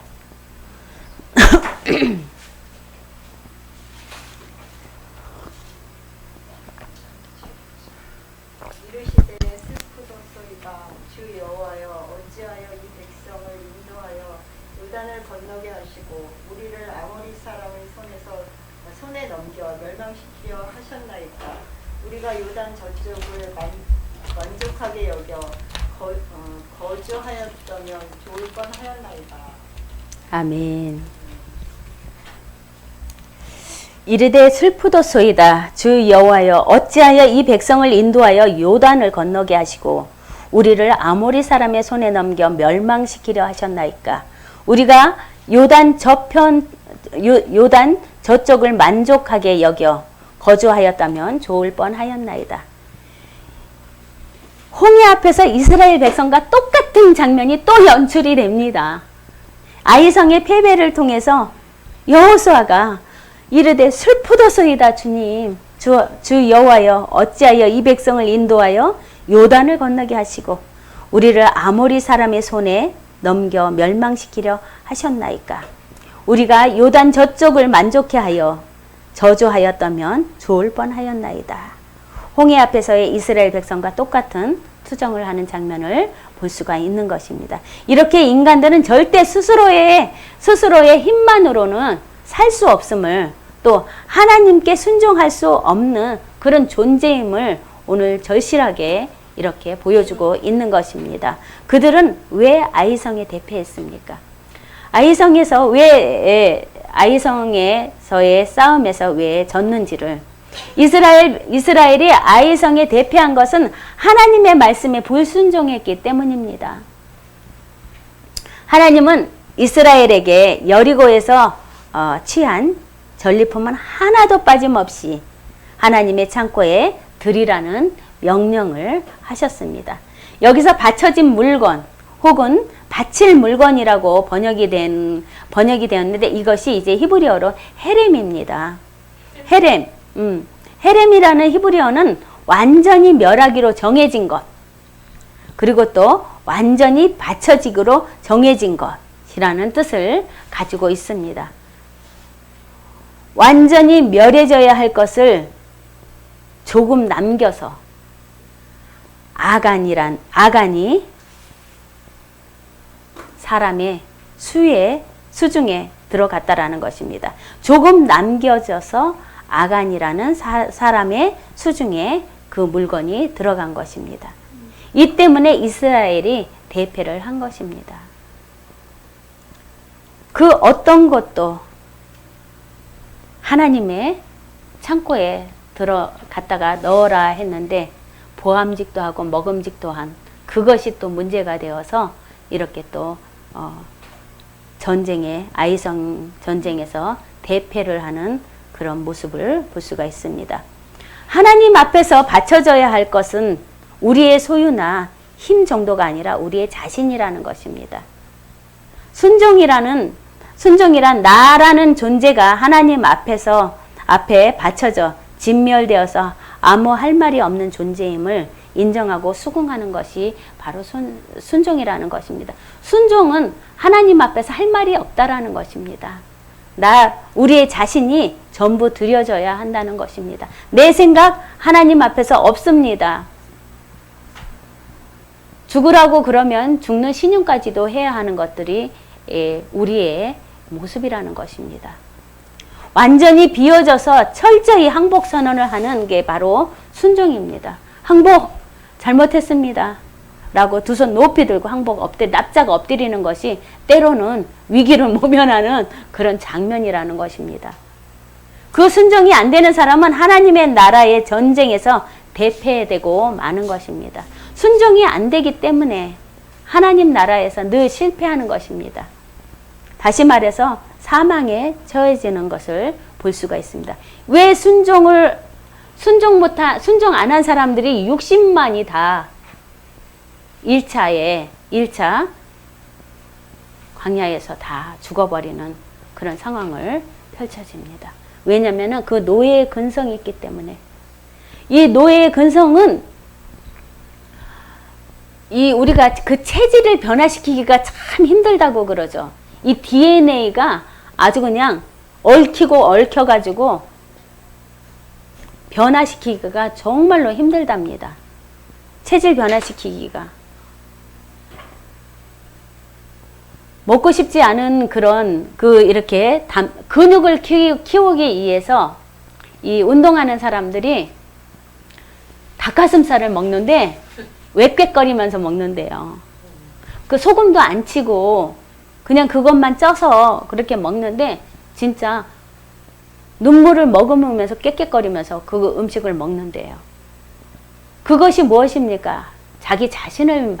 이르시되 슬프도소이다. 주 여호와여 어찌하여 이 백성을 인도하여 요단을 건너게 하시고 우리를 아모리 사람의 손에 넘겨 멸망시키려 하셨나이까. 우리가 요단 저쪽을 만족하게 여겨 거주하였다면 좋을 뻔하였나이다. 아멘. 이르되 슬프도소이다. 주 여호와여 어찌하여 이 백성을 인도하여 요단을 건너게 하시고 우리를 아모리 사람의 손에 넘겨 멸망시키려 하셨나이까. 우리가 요단 저쪽을 만족하게 여겨 거주하였다면 좋을 뻔하였나이다. 홍해 앞에서 이스라엘 백성과 똑같은 장면이 또 연출이 됩니다. 아이성의 패배를 통해서 여호수아가 이르되 슬프도소이다. 주님, 주 여호와여 어찌하여 이 백성을 인도하여 요단을 건너게 하시고 우리를 아모리 사람의 손에 넘겨 멸망시키려 하셨나이까. 우리가 요단 저쪽을 만족해 하여 저주하였다면 좋을 뻔하였나이다. 홍해 앞에서의 이스라엘 백성과 똑같은 투정을 하는 장면을 볼 수가 있는 것입니다. 이렇게 인간들은 절대 스스로의 힘만으로는 살 수 없음을, 또 하나님께 순종할 수 없는 그런 존재임을 오늘 절실하게 이렇게 보여주고 있는 것입니다. 그들은 왜 아이성에 대패했습니까? 아이성에서의 싸움에서 왜 졌는지를, 이스라엘이 아이성에 대패한 것은 하나님의 말씀에 불순종했기 때문입니다. 하나님은 이스라엘에게 여리고에서 취한 전리품은 하나도 빠짐없이 하나님의 창고에 드리라는 명령을 하셨습니다. 여기서 바쳐진 물건 혹은 바칠 물건이라고 번역이 되었는데 이것이 이제 히브리어로 헤렘입니다. 헤렘이라는 히브리어는 완전히 멸하기로 정해진 것, 그리고 또 완전히 바쳐지기로 정해진 것이라는 뜻을 가지고 있습니다. 완전히 멸해져야 할 것을 조금 남겨서 아간이 사람의 수중에 들어갔다라는 것입니다. 조금 남겨져서 아간이라는 사람의 수중에 그 물건이 들어간 것입니다. 이 때문에 이스라엘이 대패를 한 것입니다. 그 어떤 것도 하나님의 창고에 들어갔다가 넣어라 했는데 보암직도 하고 먹음직도 한 그것이 또 문제가 되어서 이렇게 또 아이성 전쟁에서 대패를 하는 그런 모습을 볼 수가 있습니다. 하나님 앞에서 바쳐져야 할 것은 우리의 소유나 힘 정도가 아니라 우리의 자신이라는 것입니다. 순종이란 나라는 존재가 하나님 앞에 바쳐져 진멸되어서 아무 할 말이 없는 존재임을 인정하고 수긍하는 것이 바로 순종이라는 것입니다. 순종은 하나님 앞에서 할 말이 없다라는 것입니다. 우리의 자신이 전부 드려져야 한다는 것입니다. 내 생각 하나님 앞에서 없습니다. 죽으라고 그러면 죽는 신용까지도 해야 하는 것들이 우리의 모습이라는 것입니다. 완전히 비워져서 철저히 항복 선언을 하는 게 바로 순종입니다. 잘못했습니다. 라고 두 손 높이 들고 납작 엎드리는 것이 때로는 위기를 모면하는 그런 장면이라는 것입니다. 그 순종이 안 되는 사람은 하나님의 나라의 전쟁에서 대패되고 마는 것입니다. 순종이 안 되기 때문에 하나님 나라에서 늘 실패하는 것입니다. 다시 말해서 사망에 처해지는 것을 볼 수가 있습니다. 왜 순종 안 한 사람들이 60만이 다 1차 광야에서 다 죽어버리는 그런 상황을 펼쳐집니다. 왜냐하면 그 노예의 근성이 있기 때문에. 이 노예의 근성은 우리가 그 체질을 변화시키기가 참 힘들다고 그러죠. 이 DNA가 아주 그냥 얽혀가지고 변화시키기가 정말로 힘들답니다. 체질 변화시키기가. 먹고 싶지 않은 그런 이렇게 근육을 키우기 위해서 이 운동하는 사람들이 닭가슴살을 먹는데 웩웩거리면서 먹는데요. 그 소금도 안 치고 그냥 그것만 쪄서 그렇게 먹는데 진짜 눈물을 머금으면서 깨깨거리면서 그 음식을 먹는데요. 그것이 무엇입니까? 자기 자신을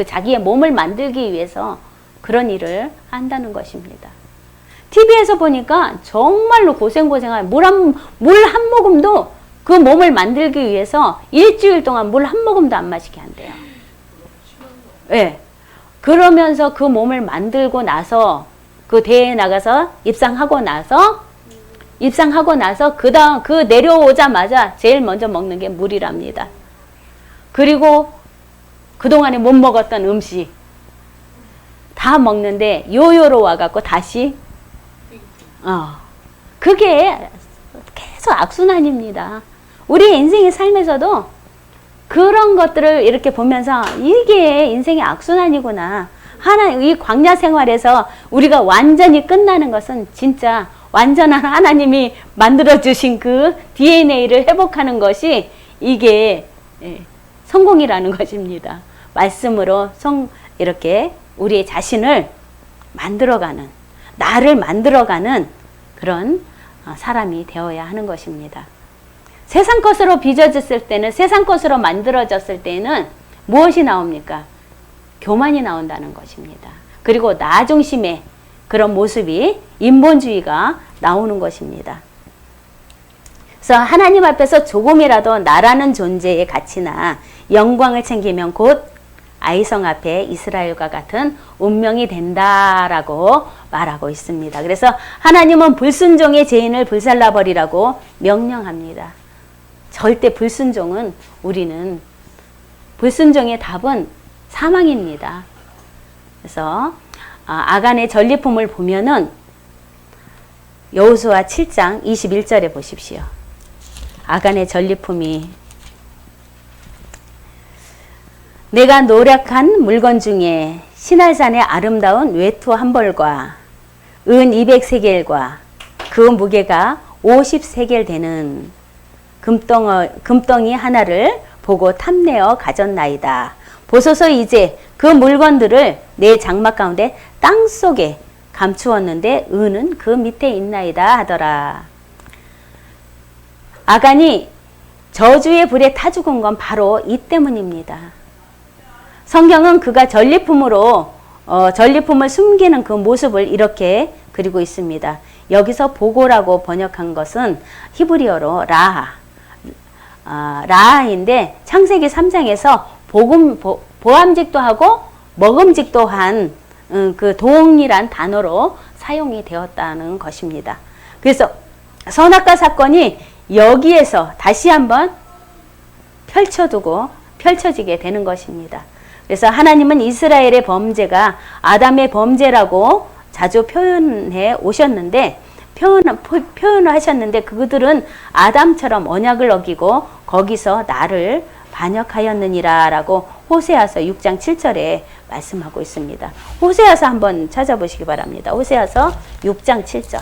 자기의 몸을 만들기 위해서 그런 일을 한다는 것입니다. TV에서 보니까 정말로 고생한 물 한 모금도 그 몸을 만들기 위해서 일주일 동안 물 한 모금도 안 마시게 한대요. 네. 그러면서 그 몸을 만들고 나서 그 대회에 나가서 입상하고 나서 그다음 내려오자마자 제일 먼저 먹는 게 물이랍니다. 그리고 그동안에 못 먹었던 음식 다 먹는데 요요로 와갖고 다시 그게 계속 악순환입니다. 우리 인생의 삶에서도 그런 것들을 이렇게 보면서 이게 인생의 악순환이구나. 이 광야 생활에서 우리가 완전히 끝나는 것은 진짜 완전한 하나님이 만들어주신 그 DNA를 회복하는 것이 이게 성공이라는 것입니다. 말씀으로 이렇게 우리의 자신을 만들어가는, 나를 만들어가는 그런 사람이 되어야 하는 것입니다. 세상 것으로 빚어졌을 때는, 세상 것으로 만들어졌을 때는 무엇이 나옵니까? 교만이 나온다는 것입니다. 그리고 나 중심의 그런 모습이 인본주의가 나오는 것입니다. 그래서 하나님 앞에서 조금이라도 나라는 존재의 가치나 영광을 챙기면 곧 아이성 앞에 이스라엘과 같은 운명이 된다라고 말하고 있습니다. 그래서 하나님은 불순종의 죄인을 불살라버리라고 명령합니다. 절대 불순종의 답은 사망입니다. 그래서 아간의 전리품을 보면은 여호수아 7장 21절에 보십시오. 아간의 전리품이 내가 노력한 물건 중에 시날산의 아름다운 외투 한 벌과 은 200세겔과 그 무게가 50세겔 되는 금덩이 하나를 보고 탐내어 가졌나이다. 보소서 이제 그 물건들을 내 장막 가운데 땅속에 감추었는데 은은 그 밑에 있나이다 하더라. 아간이 저주의 불에 타 죽은 건 바로 이 때문입니다. 성경은 그가 전리품을 숨기는 그 모습을 이렇게 그리고 있습니다. 여기서 보고라고 번역한 것은 히브리어로 라하인데 창세기 3장에서 보암직도 하고 먹음직도 한 그 동일한 단어로 사용이 되었다는 것입니다. 그래서 선악과 사건이 여기에서 다시 한번 펼쳐지게 되는 것입니다. 그래서 하나님은 이스라엘의 범죄가 아담의 범죄라고 자주 표현해 오셨는데 표현을 하셨는데 그들은 아담처럼 언약을 어기고 거기서 나를 반역하였느니라 라고 호세아서 6장 7절에 말씀하고 있습니다. 호세아서 한번 찾아보시기 바랍니다. 호세아서 6장 7절.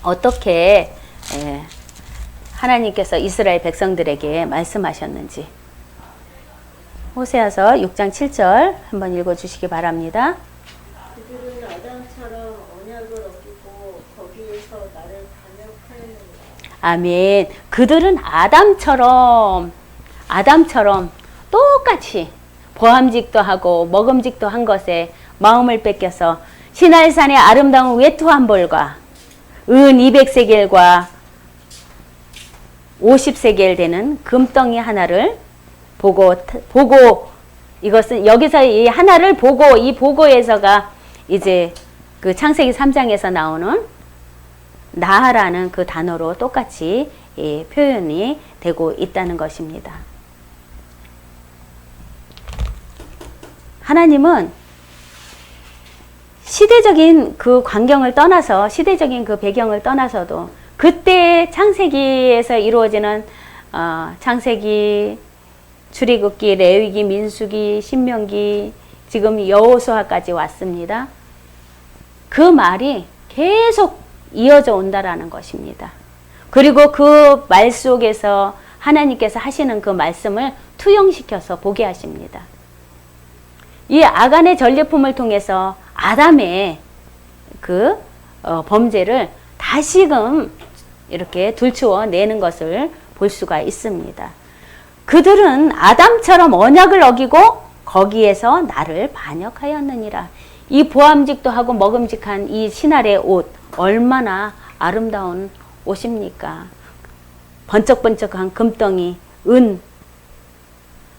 어떻게 하나님께서 이스라엘 백성들에게 말씀하셨는지. 호세아서 6장 7절 한번 읽어주시기 바랍니다. 그들은 아담처럼 언약을 어기고 거기에서 나를 반역하였느니라. 아멘. 그들은 아담처럼 똑같이 보암직도 하고 먹음직도 한 것에 마음을 뺏겨서 시날산의 아름다운 외투 한 벌과 은 200세겔과 50세겔 되는 금덩이 하나를 보고 이것은 여기서 이 하나를 보고 이 보고에서가 이제 그 창세기 3장에서 나오는 나라는 그 단어로 똑같이 표현이 되고 있다는 것입니다. 하나님은 시대적인 그 광경을 떠나서 시대적인 그 배경을 떠나서도 그때 창세기에서 이루어지는 창세기, 출애굽기, 레위기, 민수기, 신명기, 지금 여호수아까지 왔습니다. 그 말이 계속 이어져 온다라는 것입니다. 그리고 그 말 속에서 하나님께서 하시는 그 말씀을 투영시켜서 보게 하십니다. 이 아간의 전리품을 통해서 아담의 그 범죄를 다시금 이렇게 들추어 내는 것을 볼 수가 있습니다. 그들은 아담처럼 언약을 어기고 거기에서 나를 반역하였느니라. 이 보암직도 하고 먹음직한 이 신할의 옷 얼마나 아름다운 옷입니까? 번쩍번쩍한 금덩이, 은.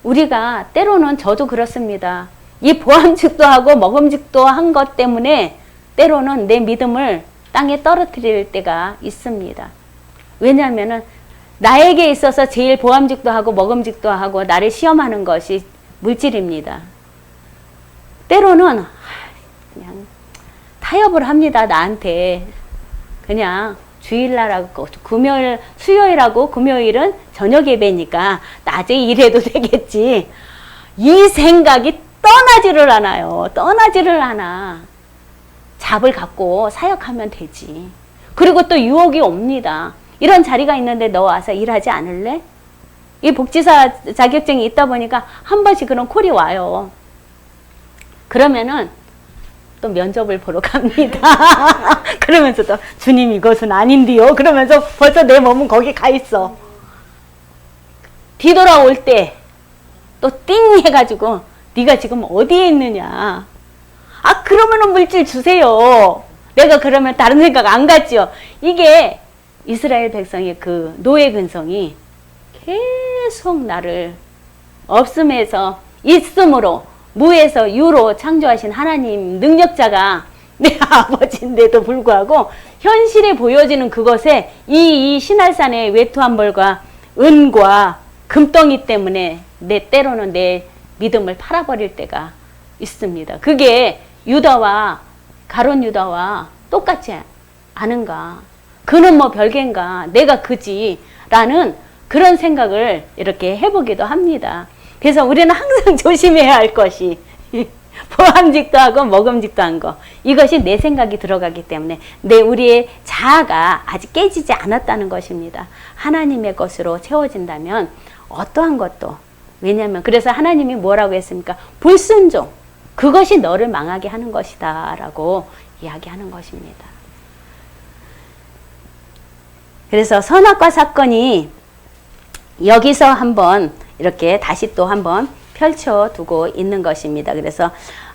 우리가 때로는 저도 그렇습니다. 이 보암직도 하고 먹음직도 한 것 때문에 때로는 내 믿음을 땅에 떨어뜨릴 때가 있습니다. 왜냐하면은 나에게 있어서 제일 보암직도 하고 먹음직도 하고 나를 시험하는 것이 물질입니다. 때로는 그냥 타협을 합니다. 나한테. 그냥 주일날하고 금요일, 수요일하고 금요일은 저녁 예배니까 낮에 일해도 되겠지. 이 생각이 떠나지를 않아요. 떠나지를 않아. 잡을 갖고 사역하면 되지. 그리고 또 유혹이 옵니다. 이런 자리가 있는데 너 와서 일하지 않을래? 이 복지사 자격증이 있다 보니까 한 번씩 그런 콜이 와요. 그러면은 또 면접을 보러 갑니다. 그러면서 또 주님 이것은 아닌데요. 그러면서 벌써 내 몸은 거기 가 있어. 뒤돌아올 때 또 띵 해가지고 네가 지금 어디에 있느냐. 아 그러면은 물질 주세요. 내가 그러면 다른 생각 안 갔죠. 이게 이스라엘 백성의 그 노예 근성이 계속 나를 없음에서 있음으로 무에서 유로 창조하신 하나님 능력자가 내 아버지인데도 불구하고 현실에 보여지는 그것에 이 신할산의 외투 한 벌과 은과 금덩이 때문에 때로는 내 믿음을 팔아버릴 때가 있습니다. 그게 유다와 가론 유다와 똑같지 않은가? 그는 뭐 별개인가? 내가 그지? 라는 그런 생각을 이렇게 해보기도 합니다. 그래서 우리는 항상 조심해야 할 것이 보암직도 하고 먹음직도 한 거. 이것이 내 생각이 들어가기 때문에 우리의 자아가 아직 깨지지 않았다는 것입니다. 하나님의 것으로 채워진다면 어떠한 것도. 왜냐하면 그래서 하나님이 뭐라고 했습니까? 불순종. 그것이 너를 망하게 하는 것이다 라고 이야기하는 것입니다. 그래서 선악과 사건이 여기서 한번 이렇게 다시 또 한번 펼쳐두고 있는 것입니다. 그래서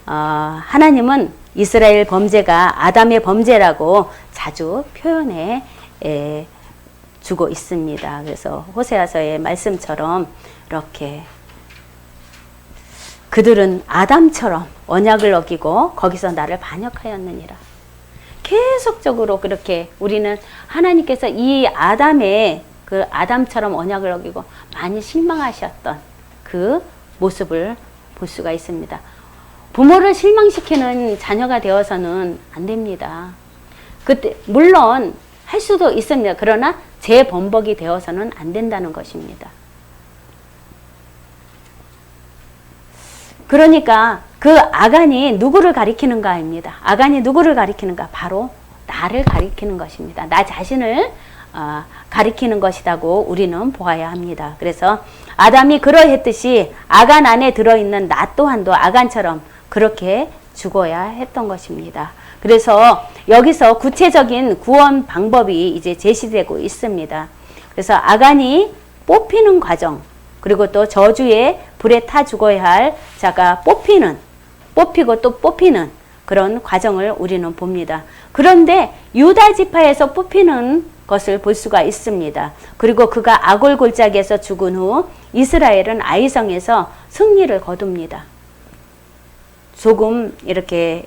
하나님은 이스라엘 범죄가 아담의 범죄라고 자주 표현해 주고 있습니다. 그래서 호세아서의 말씀처럼 이렇게 그들은 아담처럼 언약을 어기고 거기서 나를 반역하였느니라. 계속적으로 그렇게 우리는 하나님께서 이 아담의 그 아담처럼 언약을 어기고 많이 실망하셨던 그 모습을 볼 수가 있습니다. 부모를 실망시키는 자녀가 되어서는 안 됩니다. 그때 물론 할 수도 있습니다. 그러나 재범벅이 되어서는 안 된다는 것입니다. 그러니까 그 아간이 누구를 가리키는가입니다. 아간이 누구를 가리키는가? 바로 나를 가리키는 것입니다. 나 자신을 가리키는 것이라고 우리는 보아야 합니다. 그래서 아담이 그러했듯이 아간 안에 들어있는 나 또한도 아간처럼 그렇게 죽어야 했던 것입니다. 그래서 여기서 구체적인 구원 방법이 이제 제시되고 있습니다. 그래서 아간이 뽑히는 과정, 그리고 또 저주의 불에 타 죽어야 할 자가 뽑히고 또 뽑히는 그런 과정을 우리는 봅니다. 그런데 유다 지파에서 뽑히는 것을 볼 수가 있습니다. 그리고 그가 아골 골짜기에서 죽은 후 이스라엘은 아이성에서 승리를 거둡니다. 조금 이렇게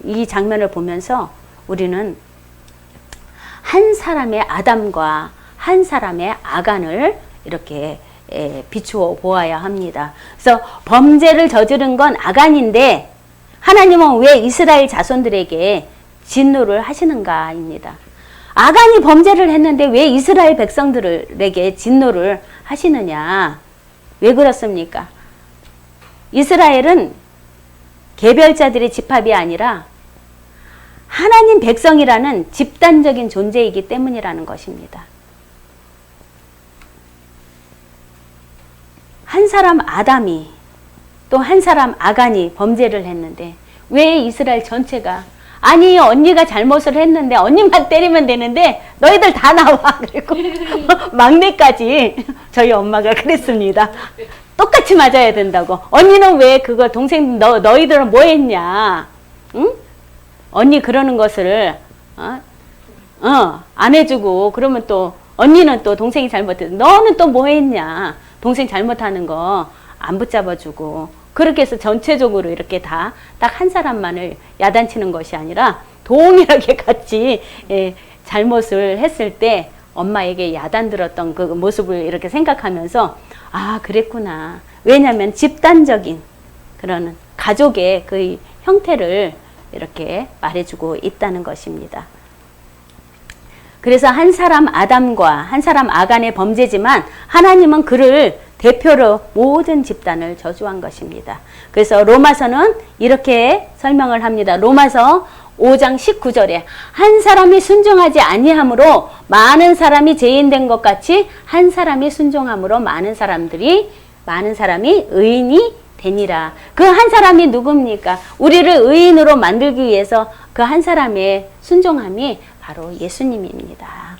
이 장면을 보면서 우리는 한 사람의 아담과 한 사람의 아간을 이렇게 비추어 보아야 합니다. 그래서 범죄를 저지른 건 아간인데 하나님은 왜 이스라엘 자손들에게 진노를 하시는가입니다. 아간이 범죄를 했는데 왜 이스라엘 백성들에게 진노를 하시느냐? 왜 그렇습니까? 이스라엘은 개별자들의 집합이 아니라 하나님 백성이라는 집단적인 존재이기 때문이라는 것입니다. 한 사람 아담이 또 한 사람 아간이 범죄를 했는데 왜 이스라엘 전체가 아니 언니가 잘못을 했는데 언니만 때리면 되는데 너희들 다 나와 그리고 막내까지 저희 엄마가 그랬습니다. 똑같이 맞아야 된다고. 언니는 왜 그거 동생 너희들은 뭐 했냐? 응? 언니 그러는 것을 안 해주고 그러면 또 언니는 또 동생이 잘못했어. 너는 또 뭐 했냐? 동생 잘못하는 거 안 붙잡아주고 그렇게 해서 전체적으로 이렇게 다 딱 한 사람만을 야단치는 것이 아니라 동일하게 같이 잘못을 했을 때 엄마에게 야단 들었던 그 모습을 이렇게 생각하면서 아 그랬구나. 왜냐하면 집단적인 그런 가족의 그 형태를 이렇게 말해주고 있다는 것입니다. 그래서 한 사람 아담과 한 사람 아간의 범죄지만 하나님은 그를 대표로 모든 집단을 저주한 것입니다. 그래서 로마서는 이렇게 설명을 합니다. 로마서 5장 19절에 한 사람이 순종하지 아니함으로 많은 사람이 죄인된 것 같이 한 사람이 순종함으로 많은 사람이 의인이 되니라. 그 한 사람이 누굽니까? 우리를 의인으로 만들기 위해서 그 한 사람의 순종함이 바로 예수님입니다.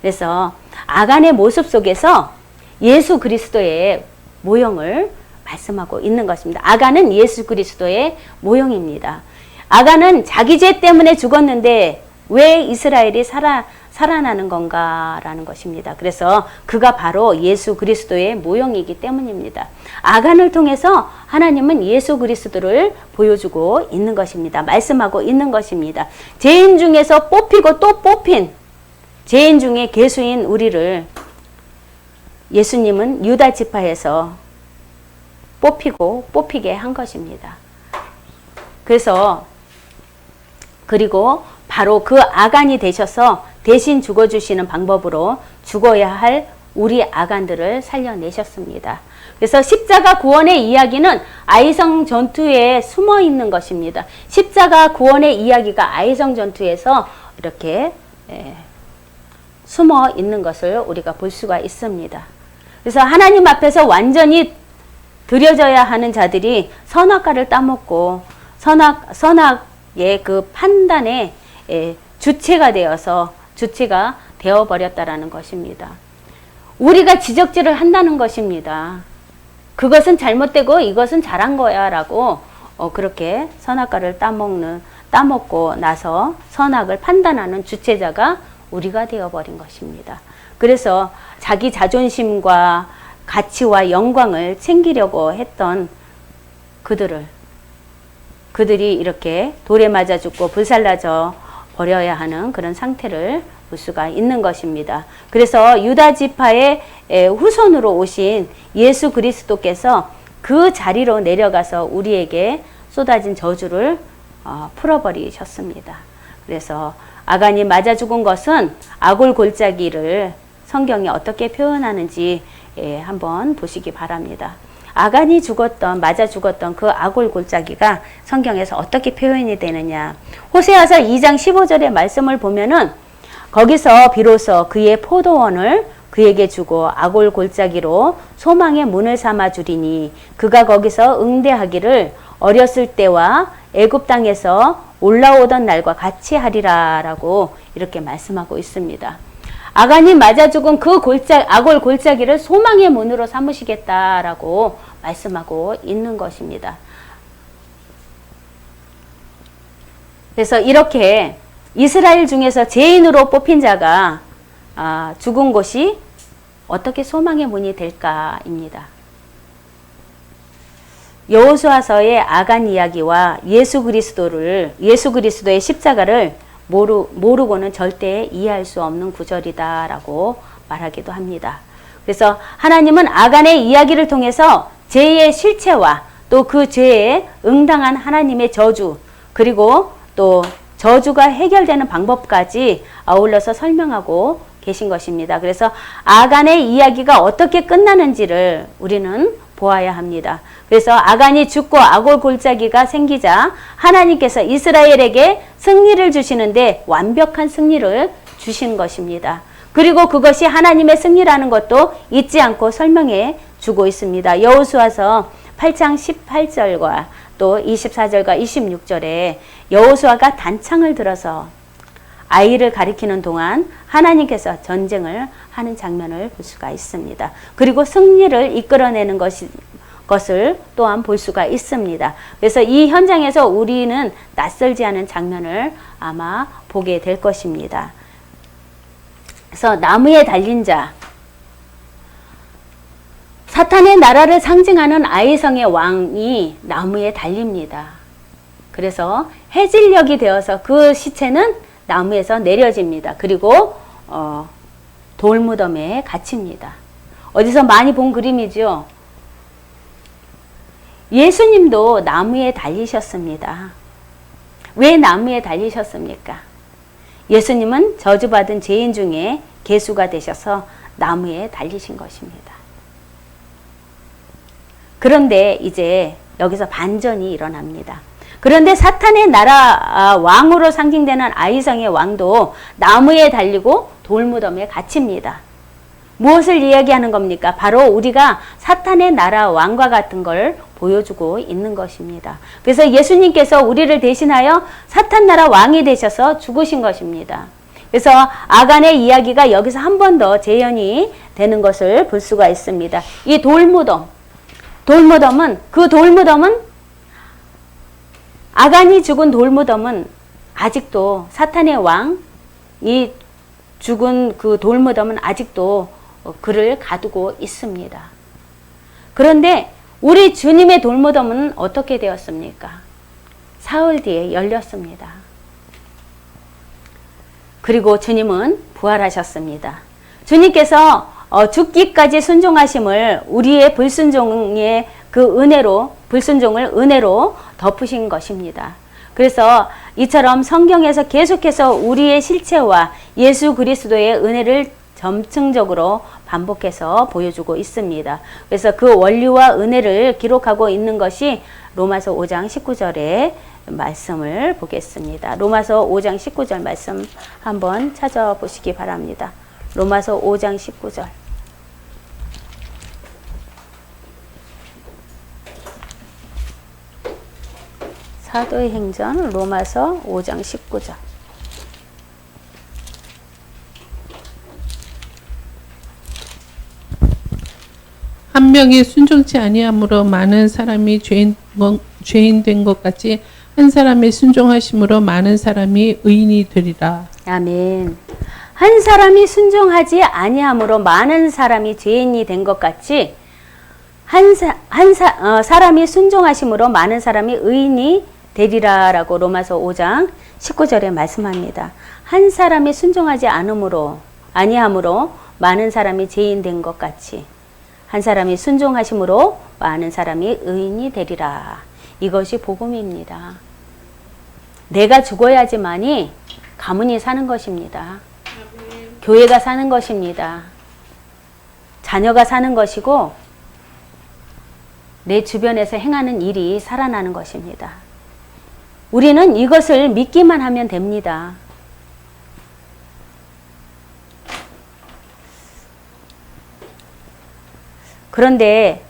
그래서 아간의 모습 속에서 예수 그리스도의 모형을 말씀하고 있는 것입니다. 아간은 예수 그리스도의 모형입니다. 아간은 자기 죄 때문에 죽었는데 왜 이스라엘이 살아나는 건가라는 것입니다. 그래서 그가 바로 예수 그리스도의 모형이기 때문입니다. 아간을 통해서 하나님은 예수 그리스도를 보여주고 있는 것입니다. 말씀하고 있는 것입니다. 죄인 중에서 뽑히고 또 뽑힌 죄인 중에 괴수인 우리를 예수님은 유다 지파에서 뽑히게 한 것입니다. 그리고 바로 그 아간이 되셔서 대신 죽어주시는 방법으로 죽어야 할 우리 아간들을 살려내셨습니다. 그래서 십자가 구원의 이야기는 아이성 전투에 숨어 있는 것입니다. 십자가 구원의 이야기가 아이성 전투에서 이렇게 숨어 있는 것을 우리가 볼 수가 있습니다. 그래서 하나님 앞에서 완전히 드려져야 하는 자들이 선악과를 따먹고 선악의 그 판단의 주체가 되어버렸다라는 것입니다. 우리가 지적질을 한다는 것입니다. 그것은 잘못되고 이것은 잘한 거야 라고 그렇게 선악과를 따먹고 나서 선악을 판단하는 주체자가 우리가 되어버린 것입니다. 그래서 자기 자존심과 가치와 영광을 챙기려고 했던 그들이 이렇게 돌에 맞아 죽고 불살라져 버려야 하는 그런 상태를 볼 수가 있는 것입니다. 그래서 유다 지파의 후손으로 오신 예수 그리스도께서 그 자리로 내려가서 우리에게 쏟아진 저주를 풀어버리셨습니다. 그래서 아간이 맞아 죽은 것은 아골 골짜기를 성경이 어떻게 표현하는지 한번 보시기 바랍니다. 아간이 맞아 죽었던 그 아골 골짜기가 성경에서 어떻게 표현이 되느냐. 호세아서 2장 15절의 말씀을 보면은 거기서 비로소 그의 포도원을 그에게 주고 아골 골짜기로 소망의 문을 삼아 주리니 그가 거기서 응대하기를 어렸을 때와 애굽 땅에서 올라오던 날과 같이 하리라라고 이렇게 말씀하고 있습니다. 아간이 맞아 죽은 그 아골 골짜기를 소망의 문으로 삼으시겠다라고 말씀하고 있는 것입니다. 그래서 이렇게 이스라엘 중에서 죄인으로 뽑힌 자가 죽은 곳이 어떻게 소망의 문이 될까입니다. 여호수아서의 아간 이야기와 예수 그리스도의 십자가를 모르고는 절대 이해할 수 없는 구절이다라고 말하기도 합니다. 그래서 하나님은 아간의 이야기를 통해서 죄의 실체와 또 그 죄에 응당한 하나님의 저주, 그리고 또 저주가 해결되는 방법까지 아울러서 설명하고 계신 것입니다. 그래서 아간의 이야기가 어떻게 끝나는지를 우리는 보아야 합니다. 그래서 아간이 죽고 아골 골짜기가 생기자 하나님께서 이스라엘에게 승리를 주시는데 완벽한 승리를 주신 것입니다. 그리고 그것이 하나님의 승리라는 것도 잊지 않고 설명해 주고 있습니다. 여호수아서 8장 18절과 또 24절과 26절에 여호수아가 단창을 들어서 아이를 가리키는 동안 하나님께서 전쟁을 하는 장면을 볼 수가 있습니다. 그리고 승리를 이끌어내는 것을 또한 볼 수가 있습니다. 그래서 이 현장에서 우리는 낯설지 않은 장면을 아마 보게 될 것입니다. 그래서 나무에 달린 자, 사탄의 나라를 상징하는 아이성의 왕이 나무에 달립니다. 그래서 해질녘이 되어서 그 시체는 나무에서 내려집니다. 그리고 돌무덤에 갇힙니다. 어디서 많이 본 그림이죠. 예수님도 나무에 달리셨습니다. 왜 나무에 달리셨습니까? 예수님은 저주받은 죄인 중에 계수가 되셔서 나무에 달리신 것입니다. 그런데 이제 여기서 반전이 일어납니다. 그런데 사탄의 나라 왕으로 상징되는 아이성의 왕도 나무에 달리고 돌무덤에 갇힙니다. 무엇을 이야기하는 겁니까? 바로 우리가 사탄의 나라 왕과 같은 걸 보여주고 있는 것입니다. 그래서 예수님께서 우리를 대신하여 사탄 나라 왕이 되셔서 죽으신 것입니다. 그래서 아간의 이야기가 여기서 한 번 더 재현이 되는 것을 볼 수가 있습니다. 이 돌무덤은 아간이 죽은 돌무덤은 아직도 사탄의 왕이 죽은 그 돌무덤은 아직도 그를 가두고 있습니다. 그런데 우리 주님의 돌무덤은 어떻게 되었습니까? 사흘 뒤에 열렸습니다. 그리고 주님은 부활하셨습니다. 주님께서 죽기까지 순종하심을 우리의 불순종의 불순종을 은혜로 덮으신 것입니다. 그래서 이처럼 성경에서 계속해서 우리의 실체와 예수 그리스도의 은혜를 점층적으로 반복해서 보여주고 있습니다. 그래서 그 원리와 은혜를 기록하고 있는 것이 로마서 5장 19절의 말씀을 보겠습니다. 로마서 5장 19절 말씀 한번 찾아보시기 바랍니다. 로마서 5장 19절. 사도행전 로마서 5장 19절. 한 명이 순종치 아니함으로 많은 사람이 죄인 된 것 같이 한 사람의 순종하심으로 많은 사람이 의인이 되리라. 아멘. 한 사람이 순종하지 아니함으로 많은 사람이 죄인이 된 것 같이 사람이 순종하심으로 많은 사람이 의인이 되리라라고 로마서 5장 19절에 말씀합니다. 한 사람이 순종하지 아니함으로 많은 사람이 죄인 된 것 같이 한 사람이 순종하심으로 많은 사람이 의인이 되리라. 이것이 복음입니다. 내가 죽어야지만이 가문이 사는 것입니다. 교회가 사는 것입니다. 자녀가 사는 것이고 내 주변에서 행하는 일이 살아나는 것입니다. 우리는 이것을 믿기만 하면 됩니다. 그런데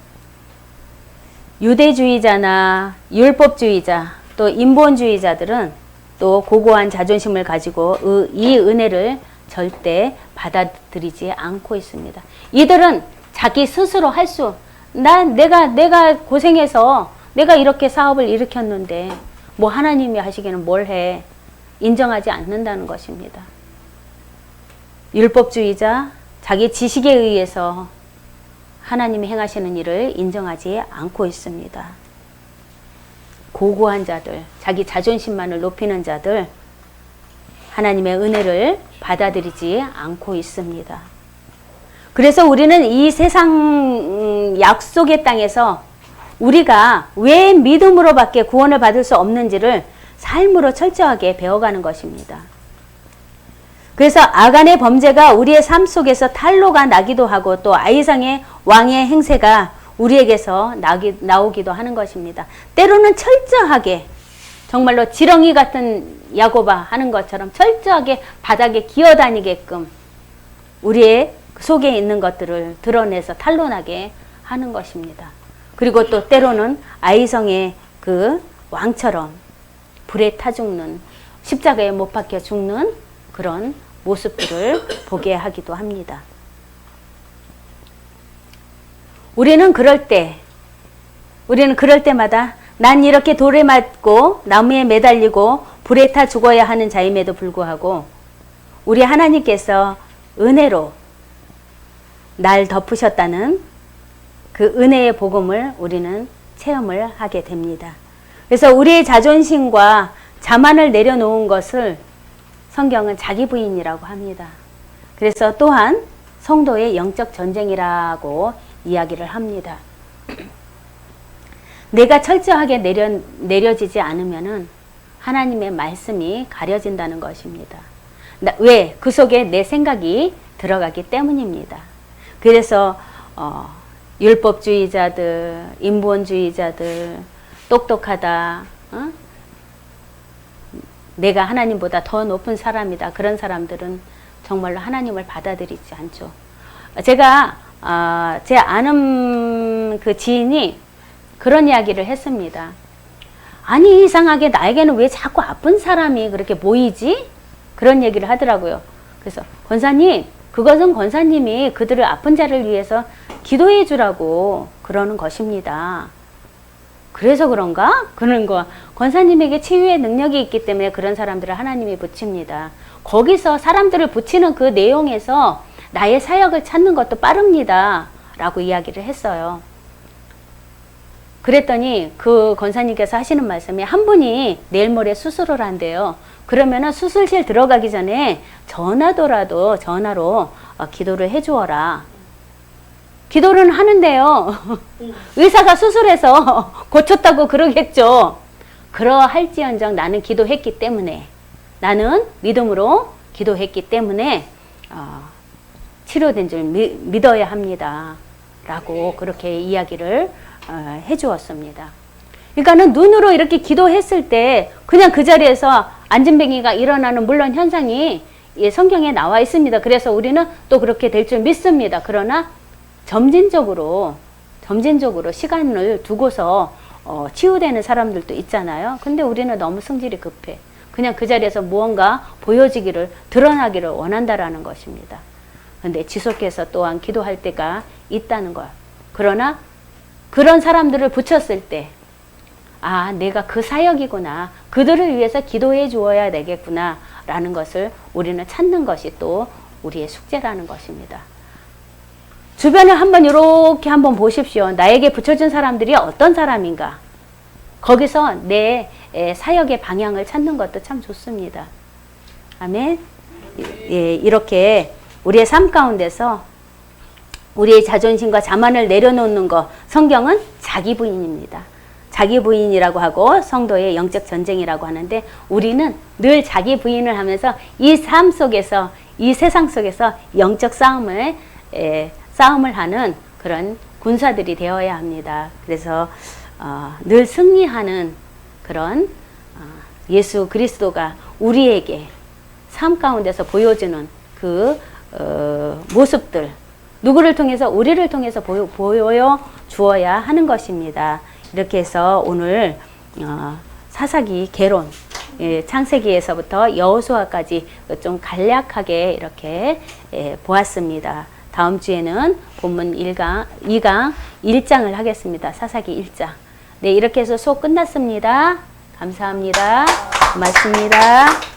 유대주의자나 율법주의자 또 인본주의자들은 또 고고한 자존심을 가지고 이 은혜를 절대 받아들이지 않고 있습니다. 이들은 자기 스스로 내가 고생해서 내가 이렇게 사업을 일으켰는데 뭐 하나님이 하시기는 뭘 해. 인정하지 않는다는 것입니다. 율법주의자, 자기 지식에 의해서 하나님이 행하시는 일을 인정하지 않고 있습니다. 고고한 자들, 자기 자존심만을 높이는 자들, 하나님의 은혜를 받아들이지 않고 있습니다. 그래서 우리는 이 세상 약속의 땅에서 우리가 왜 믿음으로밖에 구원을 받을 수 없는지를 삶으로 철저하게 배워가는 것입니다. 그래서 아간의 범죄가 우리의 삶 속에서 탄로가 나기도 하고 또 아이상의 왕의 행세가 우리에게서 나오기도 하는 것입니다. 때로는 철저하게 정말로 지렁이 같은 야고바 하는 것처럼 철저하게 바닥에 기어다니게끔 우리의 속에 있는 것들을 드러내서 탄로나게 하는 것입니다. 그리고 또 때로는 아이성의 그 왕처럼 불에 타 죽는, 십자가에 못 박혀 죽는 그런 모습들을 보게 하기도 합니다. 우리는 그럴 때마다 난 이렇게 돌에 맞고 나무에 매달리고 불에 타 죽어야 하는 자임에도 불구하고 우리 하나님께서 은혜로 날 덮으셨다는 그 은혜의 복음을 우리는 체험을 하게 됩니다. 그래서 우리의 자존심과 자만을 내려놓은 것을 성경은 자기 부인이라고 합니다. 그래서 또한 성도의 영적 전쟁이라고 이야기를 합니다. 내가 철저하게 내려지지 않으면은 하나님의 말씀이 가려진다는 것입니다. 왜? 그 속에 내 생각이 들어가기 때문입니다. 그래서 율법주의자들, 인본주의자들, 똑똑하다, 내가 하나님보다 더 높은 사람이다. 그런 사람들은 정말로 하나님을 받아들이지 않죠. 제가 제 아는 그 지인이 그런 이야기를 했습니다. 아니 이상하게 나에게는 왜 자꾸 아픈 사람이 그렇게 보이지? 그런 얘기를 하더라고요. 그래서 권사님, 그것은 권사님이 그들을 아픈 자를 위해서 기도해 주라고 그러는 것입니다. 그래서 그런가? 그런 거. 권사님에게 치유의 능력이 있기 때문에 그런 사람들을 하나님이 붙입니다. 거기서 사람들을 붙이는 그 내용에서 나의 사역을 찾는 것도 빠릅니다. 라고 이야기를 했어요. 그랬더니 그 권사님께서 하시는 말씀이 한 분이 내일 모레 수술을 한대요. 그러면은 수술실 들어가기 전에 전화로 기도를 해주어라. 기도를 하는데요. 의사가 수술해서 고쳤다고 그러겠죠. 그러할지언정 나는 기도했기 때문에, 나는 믿음으로 기도했기 때문에 치료된 줄 믿어야 합니다. 라고 그렇게 이야기를 해주었습니다. 그러니까는 눈으로 이렇게 기도했을 때 그냥 그 자리에서 안진뱅이가 일어나는 물론 현상이 성경에 나와 있습니다. 그래서 우리는 또 그렇게 될 줄 믿습니다. 그러나 점진적으로 시간을 두고서 치유되는 사람들도 있잖아요. 근데 우리는 너무 성질이 급해. 그냥 그 자리에서 무언가 보여지기를, 드러나기를 원한다라는 것입니다. 근데 지속해서 또한 기도할 때가 있다는 것. 그러나 그런 사람들을 붙였을 때, 아, 내가 그 사역이구나. 그들을 위해서 기도해 주어야 되겠구나. 라는 것을 우리는 찾는 것이 또 우리의 숙제라는 것입니다. 주변을 이렇게 한번 보십시오. 나에게 붙여준 사람들이 어떤 사람인가. 거기서 내 사역의 방향을 찾는 것도 참 좋습니다. 아멘. 예, 이렇게 우리의 삶 가운데서 우리의 자존심과 자만을 내려놓는 것, 성경은 자기 부인입니다. 자기 부인이라고 하고 성도의 영적 전쟁이라고 하는데, 우리는 늘 자기 부인을 하면서 이 삶 속에서, 이 세상 속에서 영적 싸움을 하는 그런 군사들이 되어야 합니다. 그래서 늘 승리하는 그런 예수 그리스도가 우리에게 삶 가운데서 보여주는 그 모습들, 누구를 통해서? 우리를 통해서 보여 주어야 하는 것입니다. 이렇게 해서 오늘 사사기, 계론, 창세기에서부터 여호수아까지 좀 간략하게 이렇게 보았습니다. 다음 주에는 본문 2강 1장을 하겠습니다. 사사기 1장. 네, 이렇게 해서 수업 끝났습니다. 감사합니다. 고맙습니다.